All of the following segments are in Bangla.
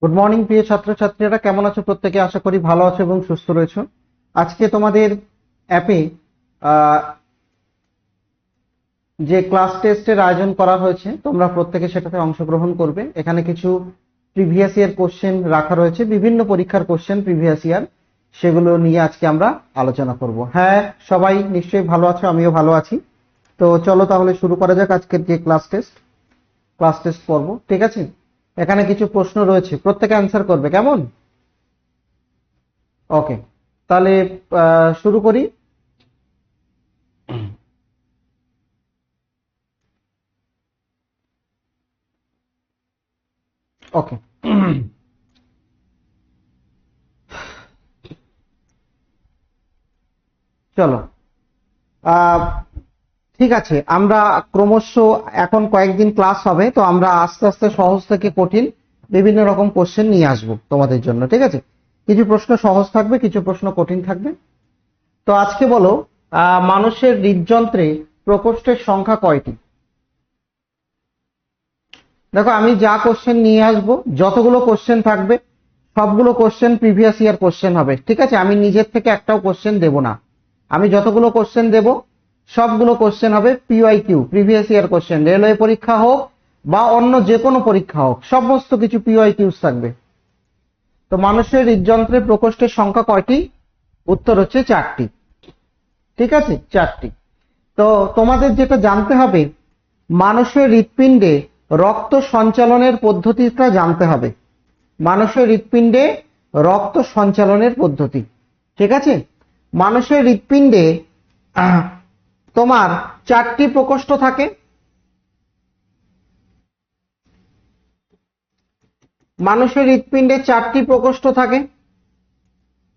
গুড মর্নিং প্রিয় ছাত্রছাত্রীরা, কেমন আছো? প্রত্যেকে আশা করি ভালো আছো এবং সুস্থ রয়েছো। আজকে তোমাদের অ্যাপে যে ক্লাস টেস্টের আয়োজন করা হয়েছে, তোমরা প্রত্যেকে সেটাতে অংশগ্রহণ করবে। এখানে কিছু প্রিভিয়াস ইয়ার কোশ্চেন রাখা রয়েছে, বিভিন্ন পরীক্ষার কোশ্চেন প্রিভিয়াস ইয়ার, সেগুলো নিয়ে আজকে আমরা আলোচনা করব। হ্যাঁ, সবাই নিশ্চয়ই ভালো আছো, আমিও ভালো আছি। তো চলো তাহলে শুরু করা যাক আজকের যে ক্লাস টেস্ট পর্ব। ঠিক আছে, এখানে কিছু প্রশ্ন রয়েছে, প্রত্যেকে অ্যান্সার করবে, কেমন? ওকে, তাহলে শুরু করি। ওকে, চলো। ঠিক আছে, আমরা ক্রমশ এখন কয়েকদিন ক্লাস হবে, তো আমরা আস্তে আস্তে সহজ থেকে কঠিন বিভিন্ন রকম কোশ্চেন নিয়ে আসবো তোমাদের জন্য। ঠিক আছে, কিছু প্রশ্ন সহজ থাকবে, কিছু প্রশ্ন কঠিন থাকবে। তো আজকে বলো, মানুষের হৃদযন্ত্রে প্রকোষ্ঠের সংখ্যা কয়টি? দেখো, আমি যা কোশ্চেন নিয়ে আসবো, যতগুলো কোশ্চেন থাকবে সবগুলো কোশ্চেন প্রিভিয়াস ইয়ার কোশ্চেন হবে। ঠিক আছে, আমি নিজের থেকে একটাও কোশ্চেন দেব না। আমি যতগুলো কোশ্চেন দেব সবগুলো কোশ্চেন হবে PYQ, previous year question. Railway পরীক্ষা হোক বা অন্য যে কোনো পরীক্ষা হোক, সমস্ত কিছু পিওয়াইকিউস থাকবে। তো মানুষের হৃদযন্ত্রের প্রকোষ্ঠের সংখ্যা কয়টি? উত্তর হচ্ছে 4টি। ঠিক আছে, 4টি। তো তোমাদের যেটা জানতে হবে, মানুষের হৃৎপিণ্ডে রক্ত সঞ্চালনের পদ্ধতিটা জানতে হবে। মানুষের হৃৎপিণ্ডে রক্ত সঞ্চালনের পদ্ধতি। ঠিক আছে, মানুষের হৃৎপিণ্ডে তোমার 4টি প্রকোষ্ঠ থাকে। মানুষের হৃৎপিণ্ডে 4টি প্রকোষ্ঠ থাকে।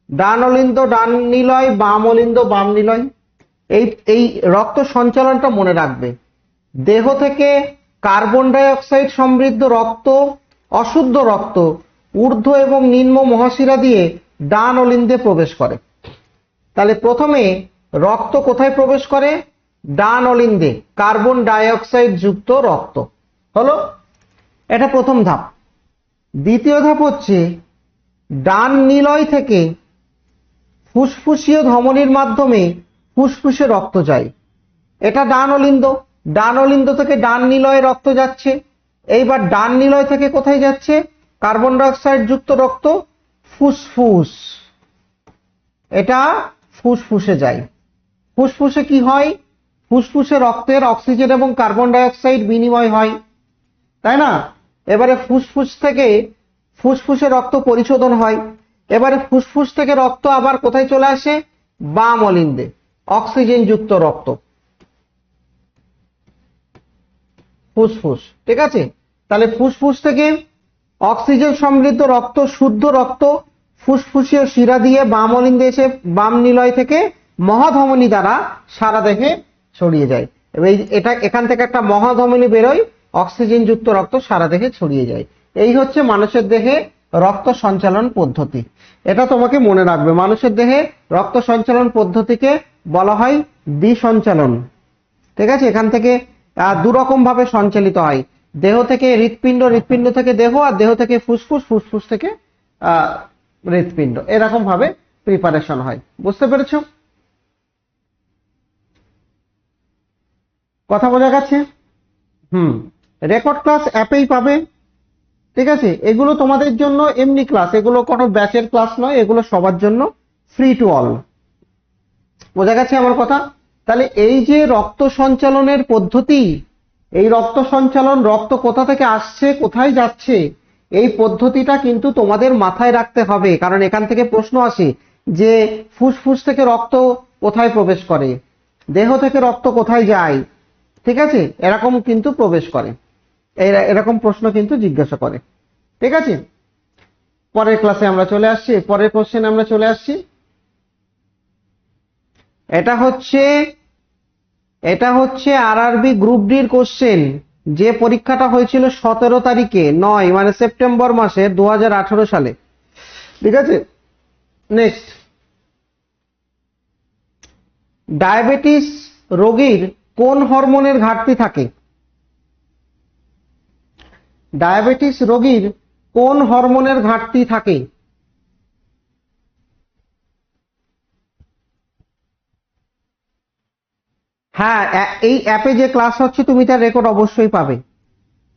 ডান অলিন্দ ডান নিলয়, বাম অলিন্দ বাম নিলয়। এই এই রক্ত সঞ্চালনটা মনে রাখবে। দেহ থেকে কার্বন ডাই অক্সাইড সমৃদ্ধ রক্ত, অশুদ্ধ রক্ত ঊর্ধ্ব এবং নিম্ন মহাশিরা দিয়ে ডান অলিন্দে প্রবেশ করে। তাহলে প্রথমে রক্ত কোথায় প্রবেশ করে? ডান অলিন্দে, কার্বন ডাই অক্সাইড যুক্ত রক্ত। হলো, এটা প্রথম ধাপ। দ্বিতীয় ধাপ হচ্ছে ডান নিলয় থেকে ফুসফুসীয় ধমনীর মাধ্যমে ফুসফুসে রক্ত যায়। এটা ডান অলিন্দ। ডান অলিন্দ থেকে ডান নিলয়ে রক্ত যাচ্ছে। এইবার ডান নিলয় থেকে কোথায় যাচ্ছে? কার্বন ডাই অক্সাইড যুক্ত রক্ত ফুসফুস। এটা ফুসফুসে যায়। ফুসফুসে কি হয়? ফুসফুসে রক্তের অক্সিজেন এবং কার্বন ডাই অক্সাইড বিনিময় হয়, তাই না? এবারে ফুসফুস থেকে ফুসফুসে রক্ত পরিশোধন হয়। এবারে ফুসফুস থেকে রক্ত আবার কোথায় চলে আসে? বাম অলিন্দে, অক্সিজেন যুক্ত রক্ত, ফুসফুস। ঠিক আছে, তাহলে ফুসফুস থেকে অক্সিজেন সমৃদ্ধ রক্ত, শুদ্ধ রক্ত ফুসফুসীয় শিরা দিয়ে বাম অলিন্দে এসে বাম নিলয় থেকে মহাধমনী দ্বারা সারা দেহে ছড়িয়ে যায়। এটা এখান থেকে একটা মহাধমনী বেরোয়, অক্সিজেন যুক্ত রক্ত সারা দেহে ছড়িয়ে যায়। এই হচ্ছে মানুষের দেহে রক্ত সঞ্চালন পদ্ধতি। এটা তোমাকে মনে রাখবে। মানুষের দেহে রক্ত সঞ্চালন পদ্ধতিকে বলা হয় দ্বিসঞ্চালন। ঠিক আছে, এখান থেকে দুরকম ভাবে সঞ্চালিত হয়। দেহ থেকে হৃৎপিণ্ড, হৃৎপিণ্ড থেকে দেহ, আর দেহ থেকে ফুসফুস, ফুসফুস থেকে হৃৎপিণ্ড, এরকম ভাবে প্রিপারেশন হয়। বুঝতে পেরেছো? কথা বোঝা গেছে? রেকর্ড ক্লাস অ্যাপেই পাবে। ঠিক আছে, এগুলো তোমাদের জন্য এমনি ক্লাস, এগুলো কোনো ব্যাচের ক্লাস নয়, এগুলো সবার জন্য ফ্রি টু অল। বোঝা গেছে আমার কথা? তাহলে এই যে রক্ত সঞ্চালনের পদ্ধতি, এই রক্ত সঞ্চালন, রক্ত কোথা থেকে আসছে কোথায় যাচ্ছে, এই পদ্ধতিটা কিন্তু তোমাদের মাথায় রাখতে হবে। কারণ এখান থেকে প্রশ্ন আসে যে ফুসফুস থেকে রক্ত কোথায় প্রবেশ করে, দেহ থেকে রক্ত কোথায় যায়। ঠিক আছে, এরকম কিন্তু প্রবেশ করে, এরকম প্রশ্ন কিন্তু জিজ্ঞাসা করে। ঠিক আছে, পরের ক্লাসে আমরা চলে আসছি, পরের কোশ্চেন আমরা চলে আসছি। এটা হচ্ছে আরআরবি গ্রুপ ডির কোশ্চেন, যে পরীক্ষাটা হয়েছিল 17 তারিখে 9 মানে সেপ্টেম্বর মাসে 2018 সালে। ঠিক আছে, নেক্সট। ডায়াবেটিস রোগীর কোন হরমোনের ঘাটতি থাকে? ডায়াবেটিস রোগীর কোন হরমোনের ঘাটতি থাকে? হ্যাঁ, এই অ্যাপে যে ক্লাস হচ্ছে তুমি তার রেকর্ড অবশ্যই পাবে।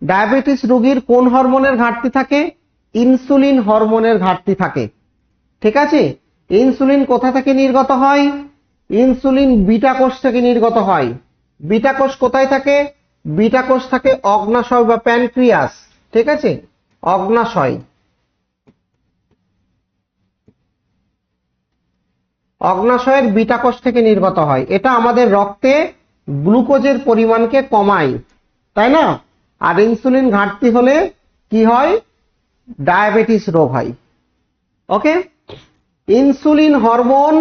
ডায়াবেটিস রোগীর কোন হরমোনের ঘাটতি থাকে? ইনসুলিন হরমোনের ঘাটতি থাকে। ঠিক আছে, ইনসুলিন কোথা থেকে নির্গত হয়? ইনসুলিন বিটা কোষ থেকে নির্গত হয়। বিটা কোষ কোথায় থাকে? বিটা কোষ থাকে অগ্নাশয় বা প্যানক্রিয়াস। ঠিক আছে, অগ্নাশয়। অগ্নাশয়ের বিটা কোষ থেকে নির্গত হয়। এটা আমাদের রক্তে গ্লুকোজের পরিমাণকে কমায়, তাই না? আর ইনসুলিন ঘাটতি হলে কি হয়? ডায়াবেটিস রোগ হয়। ওকে, ইনসুলিন হরমোন,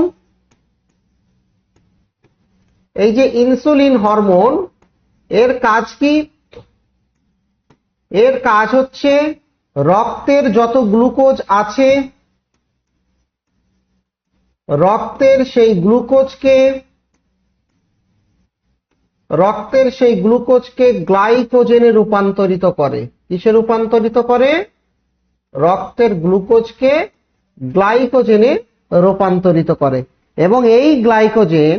এই যে ইনসুলিন হরমোন, এর কাজ কি? এর কাজ হচ্ছে রক্তের যত গ্লুকোজ আছে, রক্তের সেই গ্লুকোজকে গ্লাইকোজেনে রূপান্তরিত করে। কিসে রূপান্তরিত করে? রক্তের গ্লুকোজকে গ্লাইকোজেনে রূপান্তরিত করে। এবং এই গ্লাইকোজেন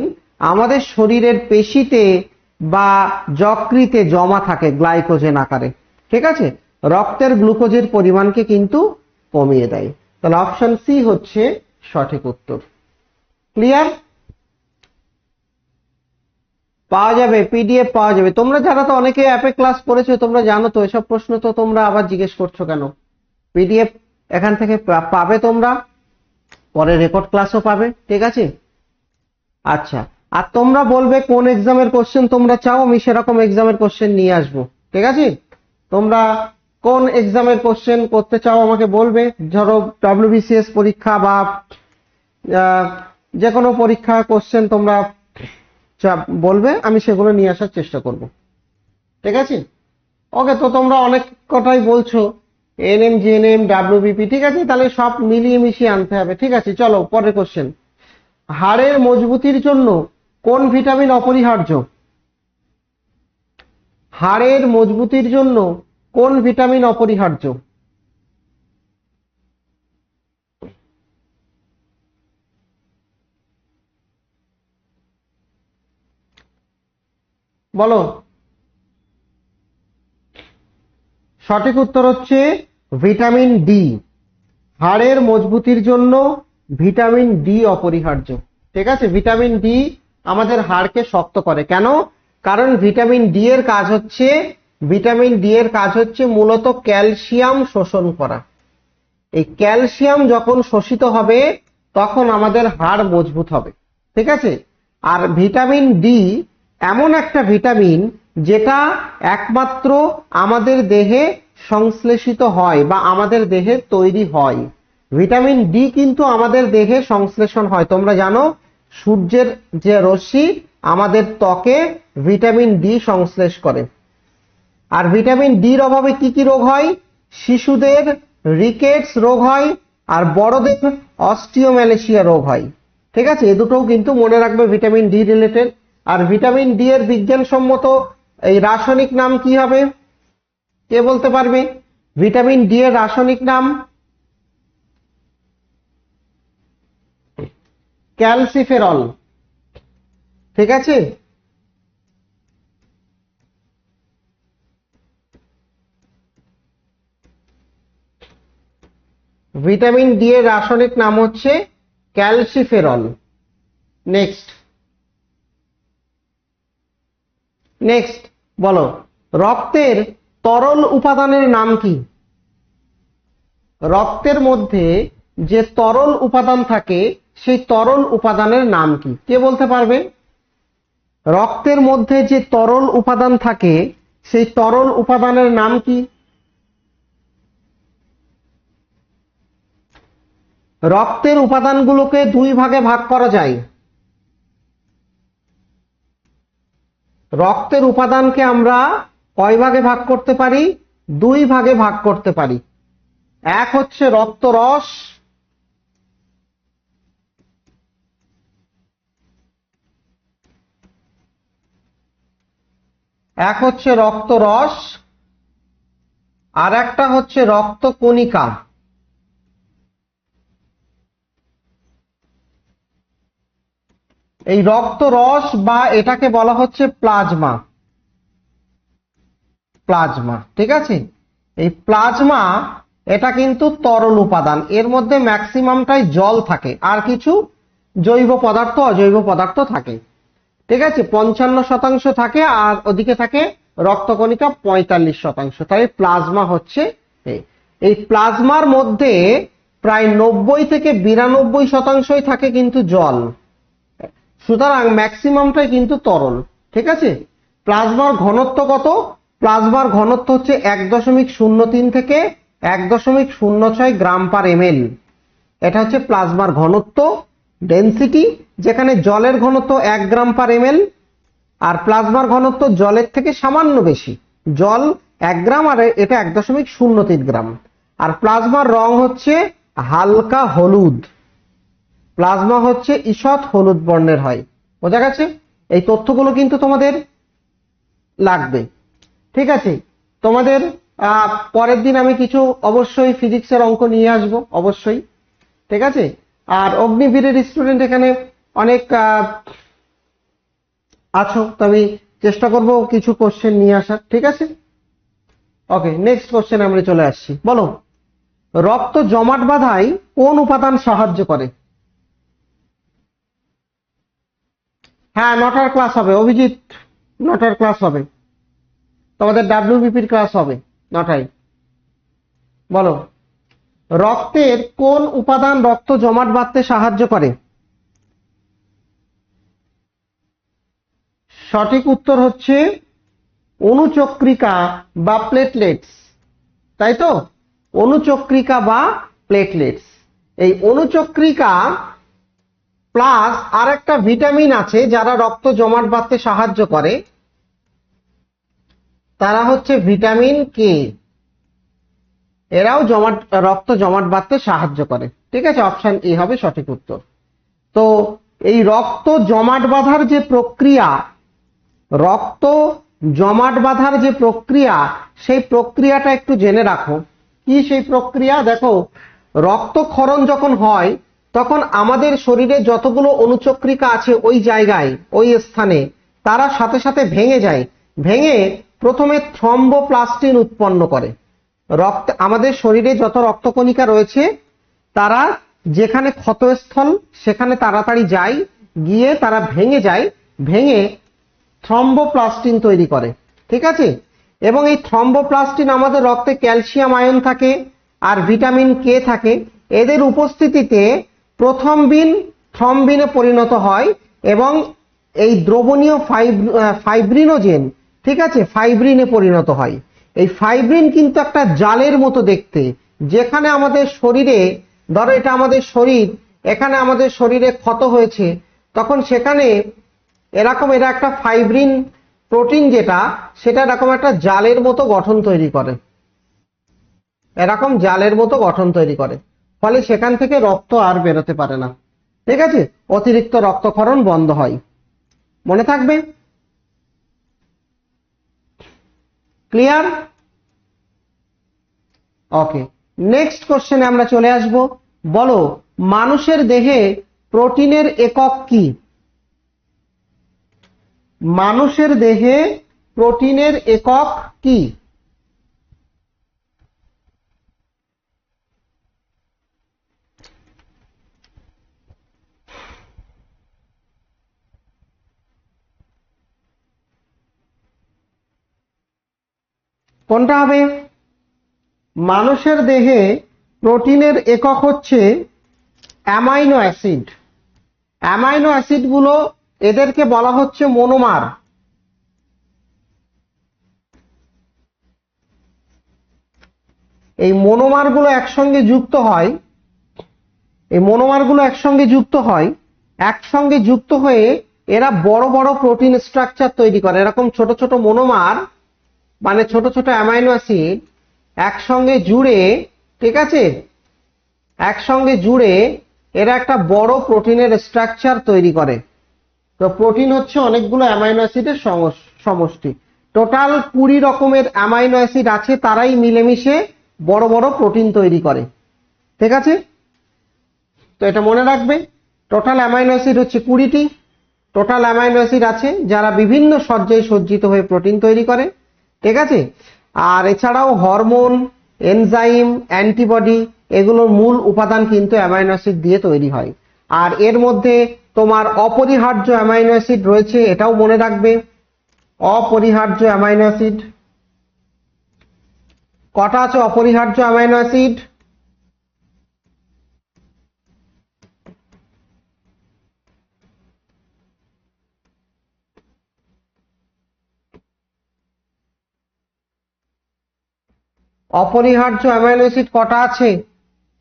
আমাদের শরীরের পেশিতে বা যকৃতে জমা থাকে গ্লাইকোজেন আকারে। ঠিক আছে, রক্তের গ্লুকোজের পরিমাণকে কিন্তু কমিয়ে দেয়। তাহলে অপশন সি হচ্ছে সঠিক উত্তর। ক্লিয়ার? পাওয়া যাবে, পিডিএফ পাওয়া যাবে। তোমরা যারা তো অনেকে অ্যাপে ক্লাস করেছো, তোমরা জানো তো এসব প্রশ্ন, তো তোমরা আবার জিজ্ঞেস করছো কেন? পিডিএফ এখান থেকে পাবে তোমরা, পরে রেকর্ড ক্লাসও পাবে। ঠিক আছে, আচ্ছা। আর তোমরা বলবে কোন এক্সামের কোশ্চেন তোমরা চাও, আমি সেরকম এক্সামের কোশ্চেন নিয়ে আসবো। ঠিক আছে, তোমরা কোন এক্সামের কোশ্চেন করতে চাও আমাকে বলবে। ধরো ডব্লিউবিসিএস পরীক্ষা বা যে কোনো পরীক্ষার কোশ্চেন তোমরা বলবে, আমি সেগুলো নিয়ে আসার চেষ্টা করব। ঠিক আছে, ওকে। তো তোমরা অনেক কথাই বলছো, এনএম জিএনএম ডাব্লিউবিপি, ঠিক আছে, তাহলে সব মিলিয়ে মিশিয়ে আনতে হবে। ঠিক আছে, চলো পরের কোশ্চেন। হাড়ের মজবুতির জন্য কোন ভিটামিন অপরিহার্য? হাড়ের মজবুতির জন্য কোন ভিটামিন অপরিহার্য? বলো। সঠিক উত্তর হচ্ছে ভিটামিন ডি। হাড়ের মজবুতির জন্য ভিটামিন ডি অপরিহার্য। ঠিক আছে, ভিটামিন ডি আমাদের হাড়কে শক্ত করে। কেন? কারণ ভিটামিন ডি এর কাজ হচ্ছে মূলত ক্যালসিয়াম শোষণ করা। এই ক্যালসিয়াম যখন শোষিত হবে তখন আমাদের হাড় মজবুত হবে। ঠিক আছে, আর ভিটামিন ডি এমন একটা ভিটামিন যেটা একমাত্র আমাদের দেহে সংশ্লেষিত হয় বা আমাদের দেহে তৈরি হয়। ভিটামিন ডি কিন্তু আমাদের দেহে সংশ্লেষণ হয়। তোমরা জানো সূর্যের যে রশ্মি আমাদের ত্বকে ভিটামিন ডি সংশ্লেষ করে। আর ভিটামিন ডির অভাবে কি কি রোগ হয়? শিশুদের রিকেটস রোগ হয়, আর বড়দের অস্টিওম্যালেশিয়া রোগ হয়। ঠিক আছে, এ দুটোও কিন্তু মনে রাখবে ভিটামিন ডি রিলেটেড। আর ভিটামিন ডি এর বিজ্ঞানসম্মত এই রাসায়নিক নাম কি হবে? কে বলতে পারবে? ভিটামিন ডি এর রাসায়নিক নাম ক্যালসিফেরল। ঠিক আছে, ভিটামিন ডি এর রাসায়নিক নাম হচ্ছে ক্যালসিফেরল। নেক্সট, নেক্সট বলো। রক্তের তরল উপাদানের নাম কি? রক্তের মধ্যে যে তরল উপাদান থাকে সেই তরল উপাদানের নাম কি? কে বলতে পারবে? রক্তের মধ্যে যে তরল উপাদান থাকে সেই তরল উপাদানের নাম কি? রক্তের উপাদানগুলোকে দুই ভাগে ভাগ করা যায়। রক্তের উপাদানকে আমরা কয় ভাগে ভাগ করতে পারি? দুই ভাগে ভাগ করতে পারি। এক হচ্ছে রক্তরস, এক হচ্ছে রক্তরস, আর একটা হচ্ছে রক্তকণিকা। এই রক্তরস বা এটাকে বলা হচ্ছে প্লাজমা। প্লাজমা, ঠিক আছে। এই প্লাজমা এটা কিন্তু তরল উপাদান, এর মধ্যে ম্যাক্সিমামটাই জল থাকে, আর কিছু জৈব পদার্থ অজৈব পদার্থ থাকে, ঠিক আছে। 55% থাকে, আর ওদিকে থাকে রক্তকণিকা 45%। তাই প্লাজমা হচ্ছে এই প্লাজমার মধ্যে প্রায় 90 থেকে 92% থাকে কিন্তু জল, সুতরাং ম্যাক্সিমামটাই কিন্তু তরল, ঠিক আছে। প্লাজমার ঘনত্ব কত? প্লাজমার ঘনত্ব হচ্ছে 1.03 থেকে 1.06 গ্রাম পার ml। এটা হচ্ছে প্লাজমার ঘনত্ব, ডেনসিটি, যেখানে জলের ঘনত্ব 1 গ্রাম পার ml, আর প্লাজমার ঘনত্ব জলের থেকে সামান্য বেশি। জল 1 গ্রাম আর এটা 1.03 গ্রাম। আর প্লাজমার রং হচ্ছে হালকা হলুদ। প্লাজমা হচ্ছে ঈষৎ হলুদ বর্ণের হয়। বোঝা গেছে? এই তথ্যগুলো কিন্তু তোমাদের লাগবে, ঠিক আছে। তোমাদের পরের দিন আমি কিছু অবশ্যই ফিজিক্সের অঙ্ক নিয়ে আসবো, অবশ্যই, ঠিক আছে। আর অগ্নিবীরের স্টুডেন্ট এখানে অনেক আছো, তো আমি চেষ্টা করব কিছু কোশ্চেন নিয়ে আসার, ঠিক আছে। ওকে, নেক্সট কোশ্চেন আমরা চলে আসছি। বলো, রক্ত জমাট বাঁধায় কোন উপাদান সাহায্য করে? হ্যাঁ, 9টার ক্লাস হবে অভিজিৎ, 9টার ক্লাস হবে তোমাদের, ডাব্লিউবিপির ক্লাস হবে 9টায়। বলো, রক্তের কোন উপাদান রক্ত জমাট বাঁধতে সাহায্য করে? সঠিক উত্তর হচ্ছে অনুচক্রিকা বা প্লেটলেটস, তাই তো? অনুচক্রিকা বা প্লেটলেটস। এই অনুচক্রিকা প্লাস আর একটা ভিটামিন আছে যারা রক্ত জমাট বাঁধতে সাহায্য করে, তারা হচ্ছে ভিটামিন কে। এরাও রক্ত জমাট বাঁধতে সাহায্য করে, ঠিক আছে। অপশন এ হবে সঠিক উত্তর। তো এই রক্ত জমাট বাঁধার যে প্রক্রিয়া, রক্ত জমাট বাঁধার যে প্রক্রিয়া, সেই প্রক্রিয়াটা একটু জেনে রাখো। কি সেই প্রক্রিয়া? দেখো, রক্তক্ষরণ যখন হয় তখন আমাদের শরীরে যতগুলো অনুচক্রিকা আছে ওই জায়গায়, ওই স্থানে, তারা সাথে সাথে ভেঙে যায়। ভেঙে প্রথমে থ্রম্বোপ্লাস্টিন উৎপন্ন করে। আমাদের শরীরে যত রক্তকণিকা রয়েছে তারা যেখানে ক্ষতস্থল সেখানে তাড়াতাড়ি যায়, গিয়ে তারা ভেঙে যায়, ভেঙে থ্রম্বোপ্লাস্টিন তৈরি করে, ঠিক আছে। এবং এই থ্রম্বোপ্লাস্টিন আমাদের রক্তে ক্যালসিয়াম আয়ন থাকে আর ভিটামিন কে থাকে। এদের উপস্থিতিতে প্রথমবিন থ্রম্বিনে পরিণত হয় এবং এই দ্রবণীয় ফাইব্রিনোজেন, ঠিক আছে, ফাইব্রিনে পরিণত হয়। এই ফাইব্রিন কিন্তু একটা জালের মতো দেখতে, যেখানে আমাদের শরীরে, ধরো এটা আমাদের শরীর, এখানে আমাদের শরীরে ক্ষত হয়েছে, তখন সেখানে এরা একটা ফাইব্রিন প্রোটিন যেটা, সেটা এরকম একটা জালের মতো গঠন তৈরি করে, এরকম জালের মতো গঠন তৈরি করে। ফলে সেখান থেকে রক্ত আর বেরোতে পারে না, ঠিক আছে। অতিরিক্ত রক্তক্ষরণ বন্ধ হয়। মনে থাকবে? ক্লিয়ার? ওকে, নেক্সট কোশ্চেনে আমরা চলে আসব। বলো, মানুষের দেহে প্রোটিনের একক কি? মানুষের দেহে প্রোটিনের একক কি? কোনটা হবে? মানুষের দেহে প্রোটিনের একক হচ্ছে অ্যামাইনো অ্যাসিড। অ্যামাইনো অ্যাসিড গুলো, এদেরকে বলা হচ্ছে মনোমার। এই মনোমার গুলো একসঙ্গে যুক্ত হয়, এই মনোমার গুলো একসঙ্গে যুক্ত হয়, একসঙ্গে যুক্ত হয়ে এরা বড় বড় প্রোটিন স্ট্রাকচার তৈরি করে। এরকম ছোট ছোট মনোমার মানে ছোট ছোট অ্যামাইনো অ্যাসিড একসঙ্গে জুড়ে, ঠিক আছে, একসঙ্গে জুড়ে এরা একটা বড় প্রোটিনের স্ট্রাকচার তৈরি করে। তো প্রোটিন হচ্ছে অনেকগুলো অ্যামাইনো অ্যাসিডের সমষ্টি। টোটাল 20 রকমের অ্যামাইনো অ্যাসিড আছে, তারাই মিলেমিশে বড় বড় প্রোটিন তৈরি করে। ঠিক আছে, তো এটা মনে রাখবে, টোটাল অ্যামাইনো অ্যাসিড হচ্ছে 20টি। টোটাল অ্যামাইনো অ্যাসিড আছে যারা বিভিন্ন সজ্জায় সজ্জিত হয়ে প্রোটিন তৈরি করে। ঠিক আছে, আর এছাড়াও হরমোন, এনজাইম, অ্যান্টিবডি, এগুলোর মূল উপাদান কিন্তু অ্যামাইনো অ্যাসিড দিয়ে তৈরি হয়। আর এর মধ্যে তোমার অপরিহার্য অ্যামাইনো অ্যাসিড রয়েছে, এটাও মনে রাখবে। অপরিহার্য অ্যামাইনো অ্যাসিড কটা আছে? অপরিহার্য অ্যামাইনো অ্যাসিড অপরিহার্য অ্যামাইনো অ্যাসিড কটা আছে?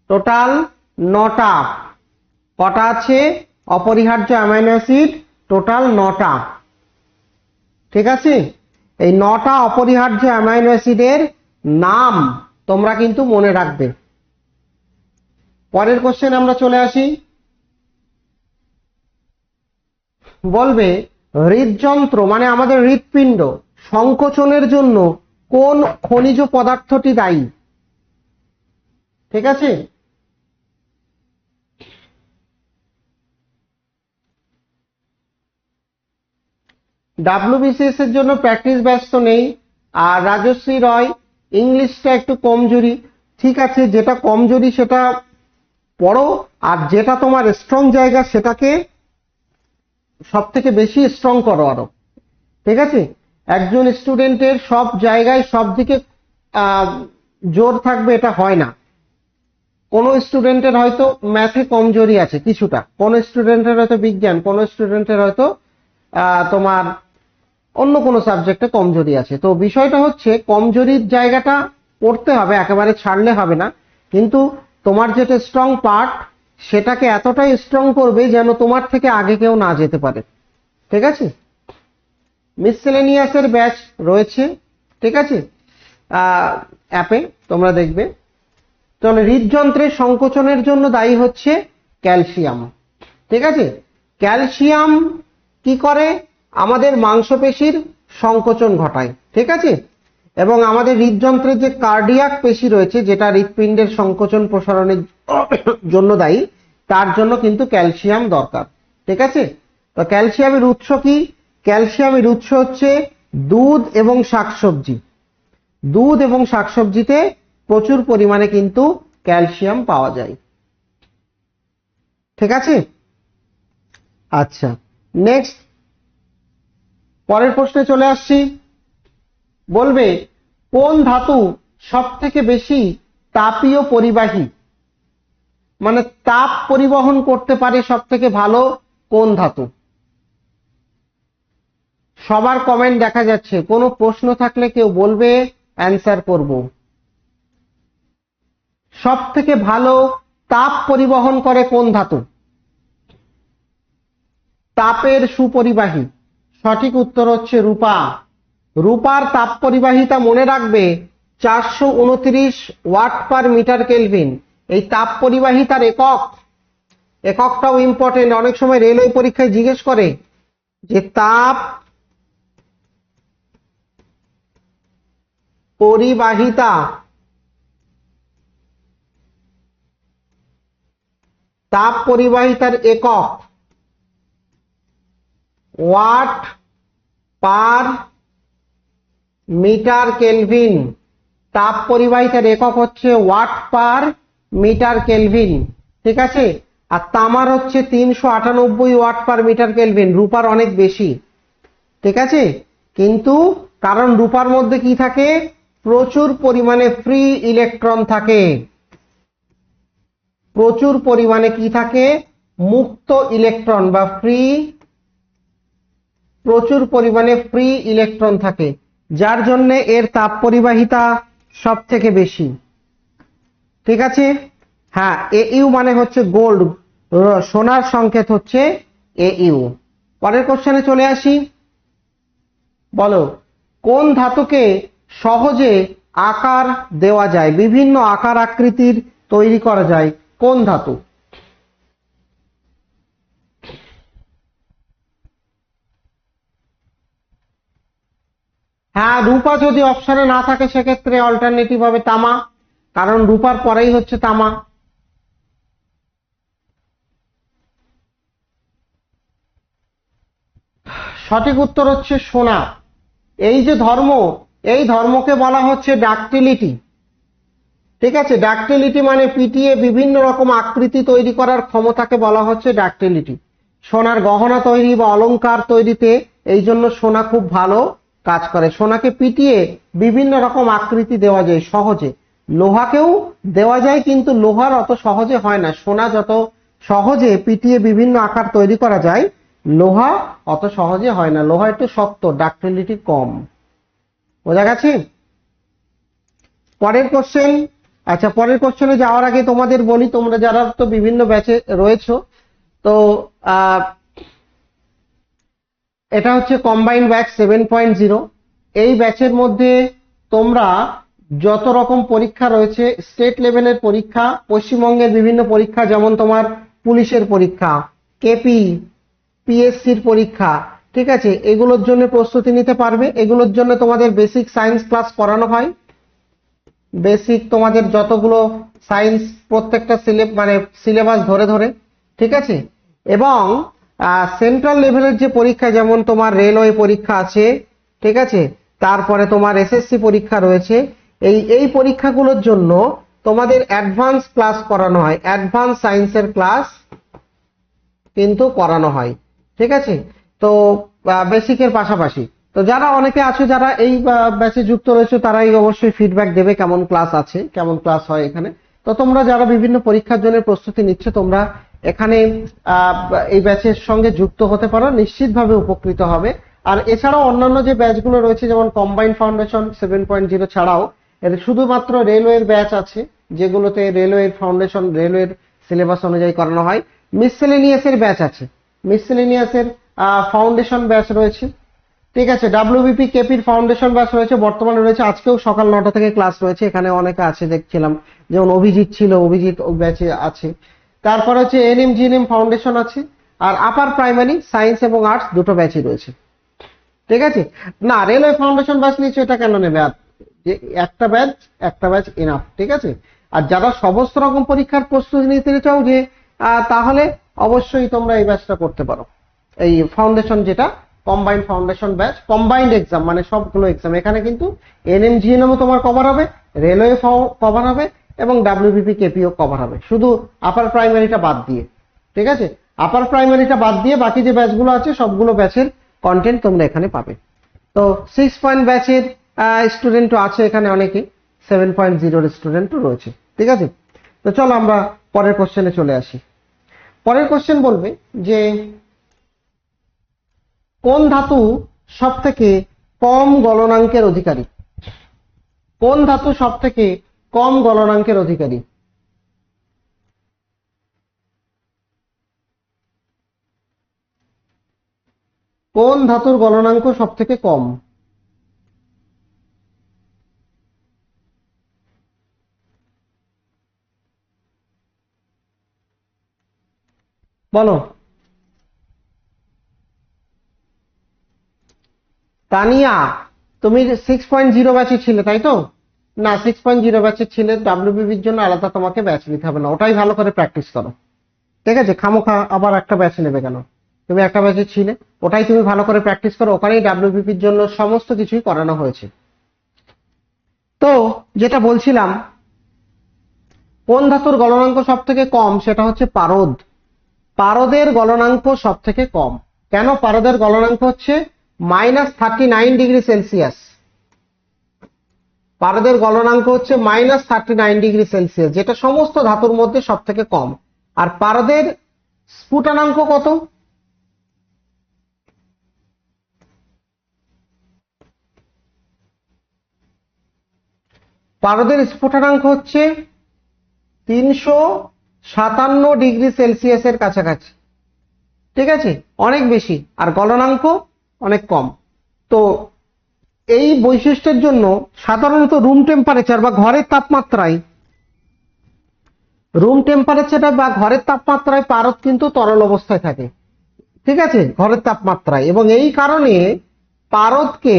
টোটাল 9টা। কটা আছে অপরিহার্য অ্যামাইনো অ্যাসিড? টোটাল 9টা। ঠিক আছে, এই 9টা অপরিহার্য অ্যামাইনো অ্যাসিডের নাম তোমরা কিন্তু মনে রাখবে। পরের কোশ্চেন আমরা চলে আসি। বলবে হৃদযন্ত্র মানে আমাদের হৃৎপিণ্ড সংকোচনের জন্য কোন খনিজ পদার্থটি দায়ী? ঠিক আছে, WBCS এর জন্য প্র্যাকটিস ব্যাচ তো নেই। আর রাজশ্রী রয় ইংলিশটা একটু কমজোরি। ঠিক আছে, যেটা কমজোরি সেটা পড়ো, আর যেটা তোমার স্ট্রং জায়গা সেটাকে সব থেকে বেশি স্ট্রং করো আরো। ঠিক আছে, একজন স্টুডেন্টের সব জায়গায় সব দিকে জোর থাকবে এটা হয় না। কোন স্টুডেন্টের হয়তো ম্যাথে কমজোরি আছে কিছুটা, কোন স্টুডেন্টের হয়তো বিজ্ঞান, কোন স্টুডেন্টের হয়তো তোমার অন্য কোনো সাবজেক্টে কমজোরি আছে। তো বিষয়টা হচ্ছে কমজোরির জায়গাটা পড়তে হবে, একেবারে ছাড়লে হবে না। কিন্তু তোমার যেটা স্ট্রং পার্ট সেটাকে এতটাই স্ট্রং করবে যেন তোমার থেকে আগে কেউ না যেতে পারে। ঠিক আছে, মিসসেলেনিয়াসের ব্যাচ রয়েছে। ঠিক আছে, অ্যাপে তোমরা দেখবে। তাহলে হৃদযন্ত্রের সংকোচনের জন্য দায়ী হচ্ছে ক্যালসিয়াম। ঠিক আছে, ক্যালসিয়াম কি করে? আমাদের মাংসপেশির সংকোচন ঘটায়। ঠিক আছে, এবং আমাদের হৃদযন্ত্রের যে কার্ডিয়াক পেশি রয়েছে যেটা হৃৎপিণ্ডের সংকোচন প্রসারণের জন্য দায়ী, তার জন্য কিন্তু ক্যালসিয়াম দরকার। ঠিক আছে, তো ক্যালসিয়ামের উৎস কি? ক্যালসিয়ামের উৎস হচ্ছে দুধ এবং শাকসবজি। দুধ এবং শাকসবজিতে প্রচুর পরিমাণে কিন্তু ক্যালসিয়াম পাওয়া যায়। ঠিক আছে, আচ্ছা নেক্সট পরের প্রশ্নে চলে আসছি। বলবে কোন ধাতু সব থেকে বেশি তাপীয় পরিবাহী, মানে তাপ পরিবহন করতে পারে সব থেকে ভালো কোন ধাতু? সবার কমেন্ট দেখা যাচ্ছে, কোনো প্রশ্ন থাকলে কেউ বলবে, অ্যান্সার করব। সব থেকে ভালো তাপ পরিবহন করে কোন ধাতু? তাপের সুপরিবাহী, সঠিক উত্তর হচ্ছে রূপা। রূপার তাপ পরিবাহিতা মনে রাখবে 429 ওয়াট পার মিটার কেলভিন। এই তাপ পরিবাহিতার এককটাও ইম্পর্টেন্ট, অনেক সময় রেলওয়ে পরীক্ষায় জিজ্ঞেস করে যে তাপ পরিবাহিতা, তাপ পরিবাহিতার একক ওয়াট পার মিটার কেলভিন। তাপ পরিবাহিতার একক হচ্ছে ওয়াট পার মিটার কেলভিন। ঠিক আছে, আর তামার হচ্ছে 398 ওয়াট পার মিটার কেলভিন, রূপার অনেক বেশি। ঠিক আছে, কিন্তু কারণ রূপার মধ্যে কি থাকে? প্রচুর পরিমাণে ফ্রি ইলেকট্রন থাকে। প্রচুর পরিমাণে কি থাকে? মুক্ত ইলেকট্রন বা ফ্রি, প্রচুর পরিমাণে ফ্রি ইলেকট্রন থাকে, যার জন্য এর তাপ পরিবাহিতা সব থেকে বেশি। ঠিক আছে, হ্যাঁ, এইউ মানে হচ্ছে গোল্ড, সোনার সংকেত হচ্ছে এইউ। পরের কোশ্চেনে চলে আসি। বলো কোন ধাতুকে সহজে আকার দেওয়া যায়, বিভিন্ন আকার আকৃতির তৈরি করা যায়, কোন ধাতু? হ্যাঁ, রূপা যদি অপশনে না থাকে সেক্ষেত্রে অল্টারনেটিভ হবে তামা, কারণ রূপার পরেই হচ্ছে তামা। সঠিক উত্তর হচ্ছে সোনা। এই যে ধর্ম, এই ধর্মকে বলা হচ্ছে ডাকটিলিটি। ঠিক আছে, ডাকটিলিটি মানে পিটিয়ে বিভিন্ন রকম আকৃতি তৈরি করার ক্ষমতাকে বলা হচ্ছে ডাকটিলিটি। সোনার গহনা তৈরি বা অলংকার তৈরিতে এই জন্য সোনা খুব ভালো কাজ করে। সোনাকে পিটিয়ে বিভিন্ন রকম আকৃতি দেওয়া যায় সহজে। লোহাকেও দেওয়া যায়, কিন্তু লোহার অত সহজে হয় না। সোনা যত সহজে পিটিয়ে বিভিন্ন আকার তৈরি করা যায়, লোহা অত সহজে হয় না। লোহা একটু শক্ত, ডাকটিলিটি কম। বোঝা গেছে? পরের কোশ্চেন। আচ্ছা, পরের কোশ্চেনে যাওয়ার আগে তোমাদের বলি, তোমরা যারা তো বিভিন্ন ব্যাচে রয়েছো, তো এটা হচ্ছে কম্বাইন্ড ব্যাচ 7.0। এই ব্যাচের মধ্যে তোমরা যত রকম পরীক্ষা রয়েছে, স্টেট লেভেলের পরীক্ষা, পশ্চিমবঙ্গের বিভিন্ন পরীক্ষা, যেমন তোমার পুলিশের পরীক্ষা, কেপি, পিএসসির পরীক্ষা, ঠিক আছে, এগুলোর জন্য প্রস্তুতি নিতে পারবে। এগুলোর জন্য তোমাদের বেসিক সায়েন্স ক্লাস করানো হয়। বেসিক তোমাদের যতগুলো সায়েন্স, প্রত্যেকটা সিলেবাস ধরে ধরে, ঠিক আছে। এবং সেন্ট্রাল লেভেলের যে পরীক্ষা, যেমন তোমার রেলওয়ে পরীক্ষা আছে, ঠিক আছে, তারপরে তোমার এসএসসি পরীক্ষা রয়েছে, এই পরীক্ষাগুলোর জন্য তোমাদের অ্যাডভান্স ক্লাস করানো হয়। অ্যাডভান্স সায়েন্সের ক্লাস কিন্তু করানো হয়, ঠিক আছে। তো বেসিকের পাশাপাশি, তো যারা অনেকে আছো যারা এই ব্যাচে যুক্ত রয়েছে, তারাই অবশ্যই ফিডব্যাক দেবে কেমন ক্লাস আছে, কেমন ক্লাস হয় এখানে। তো তোমরা যারা বিভিন্ন পরীক্ষার জন্য প্রস্তুতি নিচ্ছ, তোমরা এখানে এই ব্যাচের সঙ্গে যুক্ত হতে পারো, নিশ্চিতভাবে উপকৃত হবে। আর এছাড়াও অন্যান্য যে ব্যাচগুলো রয়েছে, যেমন কম্বাইন্ড ফাউন্ডেশন 7.0 ছাড়াও এর শুধুমাত্র রেলওয়ের ব্যাচ আছে, যেগুলোতে রেলওয়ের ফাউন্ডেশন, রেলওয়ের সিলেবাস অনুযায়ী করানো হয়। মিসসেলেনিয়াসের ব্যাচ আছে, মিসসেলেনিয়াসের ফাউন্ডেশন ব্যাচ রয়েছে, ঠিক আছে। ডাব্লিউবিপি কেপির ফাউন্ডেশন ব্যাচ রয়েছে, বর্তমানে রয়েছে, আজকেও সকাল 9টা থেকে ক্লাস রয়েছে। এখানে অনেকে আছে দেখছিলাম, যেমন অভিজিৎ ছিল, অভিজিৎ ওই ব্যাচে আছে। তারপর হচ্ছে এনএমজিএনএম ফাউন্ডেশন আছে। আর আপার প্রাইমারি সায়েন্স এবং আর্টস দুটো ব্যাচই রয়েছে, ঠিক আছে। না, রেলওয়ে ফাউন্ডেশন ব্যাচ নিচ্ছে, এটা কেন নেবে? আর যে একটা ব্যাচ এনাফ, ঠিক আছে। আর যারা সমস্ত রকম পরীক্ষার প্রস্তুতি নিতে চাও, যে তাহলে অবশ্যই তোমরা এই ব্যাচটা করতে পারো। এই ফাউন্ডেশন, যেটা combined foundation batch, combined exam মানে সবগুলো এক্সাম। এখানে কিন্তু এনএমজিএনএমও তোমার কভার হবে, রেলওয়ে কভার হবে, এবং ডাব্লিউবিপি কেপিও কভার হবে, শুধু আপার প্রাইমারিটা বাদ দিয়ে, ঠিক আছে। আপার প্রাইমারিটা বাদ দিয়ে বাকি যে ব্যাচগুলো আছে, সবগুলো ব্যাচের কন্টেন্ট তোমরা এখানে পাবে। তো 6 ব্যাচের স্টুডেন্টও আছে এখানে, অনেকে 7.0 স্টুডেন্টও রয়েছে, ঠিক আছে। তো চলো আমরা পরের কোশ্চেনে চলে আসি। পরের কোশ্চেন বলবে যে কোন ধাতু সব থেকে কম গলনাঙ্কের অধিকারী? কোন ধাতু সব থেকে কম গলনাঙ্কের অধিকারী? কোন ধাতুর গলনাঙ্ক সব থেকে কম? বলো। তানিয়া, তুমি 6.0 ব্যাচে ছিলে, তাই তো? না, 6.0 ব্যাচে ছিলে, ডাব্লিউবিবির জন্য আলাদা তোমাকে ব্যাচ নিতে হবে না, ওটাই ভালো করে প্র্যাকটিস করো, ঠিক আছে। খামোখা আবার একটা ব্যাচ নেবে কেন? তুমি একটা ব্যাচে ছিলে, ওটাই তুমি ভালো করে প্র্যাকটিস করো, ওখানেই ডাব্লিউবিপির জন্য সমস্ত কিছুই করানো হয়েছে। তো যেটা বলছিলাম, কোন ধাতুর গলনাঙ্ক সব থেকে কম, সেটা হচ্ছে পারদ। পারদের গলনাঙ্ক সব থেকে কম। কেন? পারদের গলনাঙ্ক হচ্ছে -39°C। পারদের গলনাঙ্ক হচ্ছে -39°C, যেটা সমস্ত ধাতুর মধ্যে সব থেকে কম। আর পারদের স্ফুটনাঙ্ক কত? পারদের স্ফুটনাঙ্ক হচ্ছে 357°C এর কাছাকাছি, ঠিক আছে, অনেক বেশি। আর গলনাঙ্ক অনেক কম। তো এই বৈশিষ্ট্যের জন্য সাধারণত রুম টেম্পারেচার বা ঘরের তাপমাত্রায় পারদ কিন্তু তরল অবস্থায় থাকে, ঠিক আছে, ঘরের তাপমাত্রায়। এবং এই কারণে পারদকে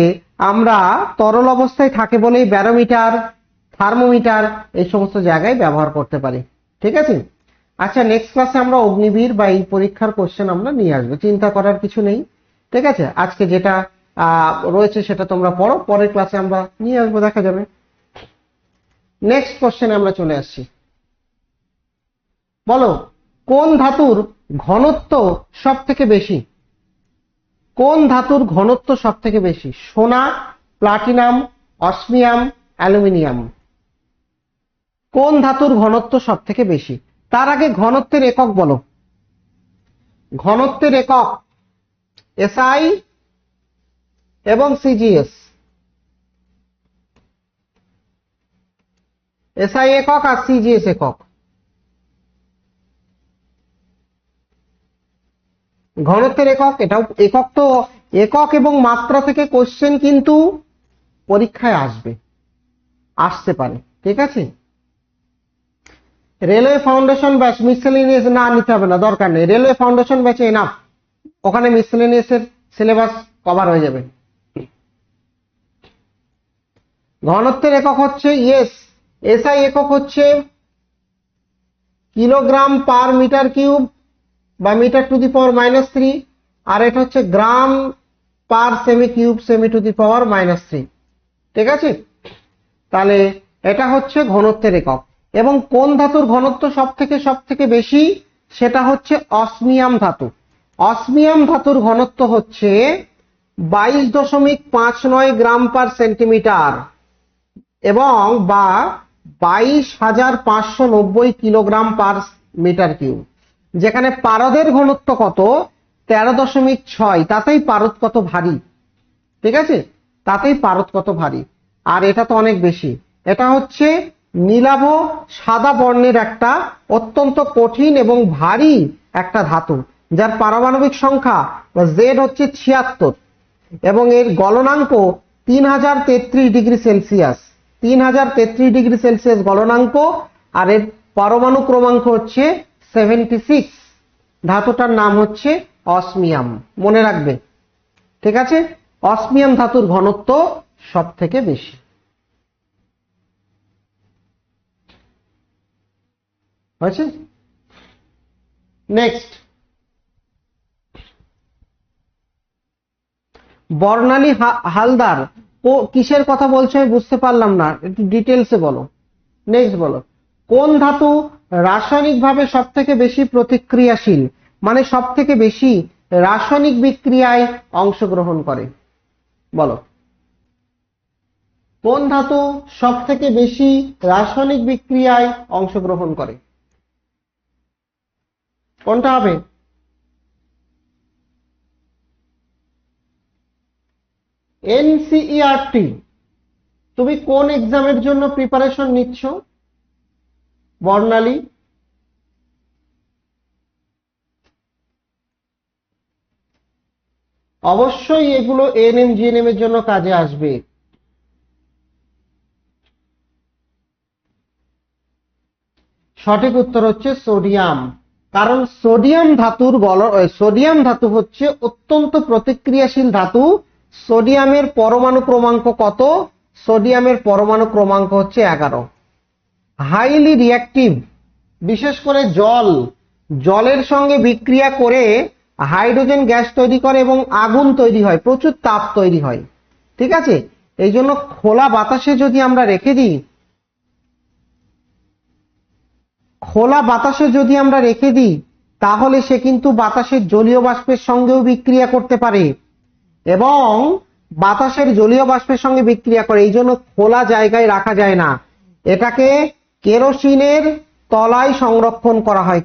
আমরা তরল অবস্থায় থাকে বলেই ব্যারোমিটার, থার্মোমিটার এই সমস্ত জায়গায় ব্যবহার করতে পারি। ঠিক আছে। আচ্ছা, নেক্সট ক্লাসে আমরা অগ্নিবীর বা এই পরীক্ষার কোশ্চেন আমরা নিয়ে আসবো, চিন্তা করার কিছু নেই। ঠিক আছে, আজকে যেটা রয়েছে সেটা তোমরা পড়ো, পরের ক্লাসে আমরা নিয়ে আসবো, দেখা যাবে। নেক্সট কোশ্চেনে আমরা চলে আসছি। বলো, কোন ধাতুর ঘনত্ব সব থেকে বেশি? কোন ধাতুর ঘনত্ব সব থেকে বেশি? সোনা, প্লাটিনাম, অসমিয়াম, অ্যালুমিনিয়াম। কোন ধাতুর ঘনত্ব সব থেকে বেশি? তার আগে ঘনত্বের একক বলো। ঘনত্বের একক এসআই এবং সিজিএস। এসআই একক আর সিজিএস একক। ঘনত্বের একক, এটাও একক। তো একক এবং মাত্রা থেকে কোশ্চেন কিন্তু পরীক্ষায় আসতে পারে। ঠিক আছে। রেলওয়ে ফাউন্ডেশন ব্যাচ মিসেলেনিয়াস না নিতে হবে না, দরকার নেই। রেলওয়ে ফাউন্ডেশন ব্যাচে এনাফ, ওখানে মিসেলেনিয়াস এর সিলেবাস কভার হয়ে যাবে। ঘনত্বের একক হচ্ছে এসআই একক হচ্ছে কিলোগ্রাম পার মিটার কিউব বা মিটার টু দি পাওয়ার -3, আর এটা হচ্ছে gram per semi cube semi to the power -3। ঠিক আছে, তাহলে এটা হচ্ছে ঘনত্বের একক। এবং কোন ধাতুর ঘনত্ব সব থেকে বেশি? সেটা হচ্ছে অসমিয়াম ধাতু। অসমিয়াম ধাতুর ঘনত্ব হচ্ছে 22.59 গ্রাম পার সেন্টিমিটার এবং বা 22,590 কিলোগ্রাম পার মিটার কিউব। যেখানে পারদের ঘনত্ব কত? 13.6। তাতেই পারদ কত ভারী। ঠিক আছে, তাতেই পারদ কত ভারী। আর এটা তো অনেক বেশি। এটা হচ্ছে নীলাভ সাদা বর্ণের একটা অত্যন্ত কঠিন এবং ভারী একটা ধাতু, যার পারমাণবিক সংখ্যা বা জেড হচ্ছে 76 এবং এর গলনাঙ্ক 3033 ডিগ্রি সেলসিয়াস। 3033 ডিগ্রি সেলসিয়াস গলনাঙ্ক, আর এর পরমাণু ক্রমাঙ্ক হচ্ছে 76। ধাতুটার নাম হচ্ছে অসমিয়াম, মনে রাখবে। ঠিক আছে, অসমিয়াম ধাতুর ঘনত্ব সব থেকে বেশি। হয়েছে? নেক্সট, বর্ণালী হালদার কিসের কথা বলছো আমি বুঝতে পারলাম না, একটু ডিটেলসে বলো। নেক্সট বলো, কোন ধাতু রাসায়নিকভাবে সব থেকে বেশি প্রতিক্রিয়াশীল, মানে সব থেকে বেশি রাসায়নিক বিক্রিয়ায় অংশগ্রহণ করে? বলো, কোন ধাতু সব থেকে বেশি রাসায়নিক বিক্রিয়ায় অংশগ্রহণ করে? কোনটা হবে? এনসিইআরটি। তুমি কোন এক্সামের জন্য প্রিপারেশন নিচ্ছ বর্ণালী? অবশ্যই এগুলো এএনএম জিএনএম এর জন্য কাজে আসবে। সঠিক উত্তর হচ্ছে সোডিয়াম। কারণ সোডিয়াম ধাতু হচ্ছে অত্যন্ত প্রতিক্রিয়াশীল ধাতু। সোডিয়ামের পরমাণু ক্রমাঙ্ক কত? সোডিয়ামের পরমাণু ক্রমাঙ্ক হচ্ছে 11। হাইলি রিঅ্যাক্টিভ, বিশেষ করে জলের সঙ্গে বিক্রিয়া করে হাইড্রোজেন গ্যাস তৈরি করে এবং আগুন তৈরি হয়, প্রচুর তাপ তৈরি হয়। ঠিক আছে, এই জন্য খোলা বাতাসে যদি আমরা রেখে দিই, তাহলে সে কিন্তু বাতাসের জলীয় বাষ্পের সঙ্গেও বিক্রিয়া করতে পারে এবং বাতাসের জলীয় বাষ্পের সঙ্গে বিক্রিয়া করে। এই জন্য খোলা জায়গায় রাখা যায় না, এটাকে কেরোসিনের তলায় সংরক্ষণ করা হয়।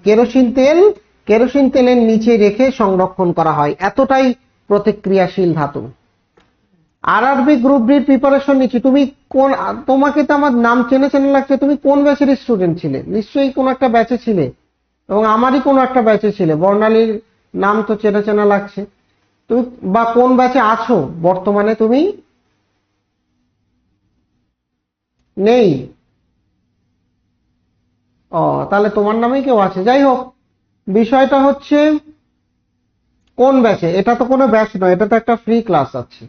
কেরোসিন তেলের নিচে রেখে সংরক্ষণ করা হয়, এতটাই প্রতিক্রিয়াশীল ধাতু। আরআরবি গ্রুপ ডির প্রিপারেশন নিচ্ছি। তুমি কোন, তোমাকে তো আমার নাম চেনা লাগছে, তুমি কোন ব্যাচের স্টুডেন্ট ছিলে? নিশ্চয়ই কোন একটা ব্যাচে ছিলে এবং আমারই কোন একটা ব্যাচে ছিলে। বর্ণালীর নাম তো চেনা লাগছে। তুমি বা কোন ব্যাচে আছো বর্তমানে? তুমি নেই? ও, তাহলে তোমার নামেই কেউ আছে। যাই হোক, বিষয়টা হচ্ছে কোন ব্যাচে। এটা তো কোনো ব্যাচ নয়, এটা তো একটা ফ্রি ক্লাস আছে।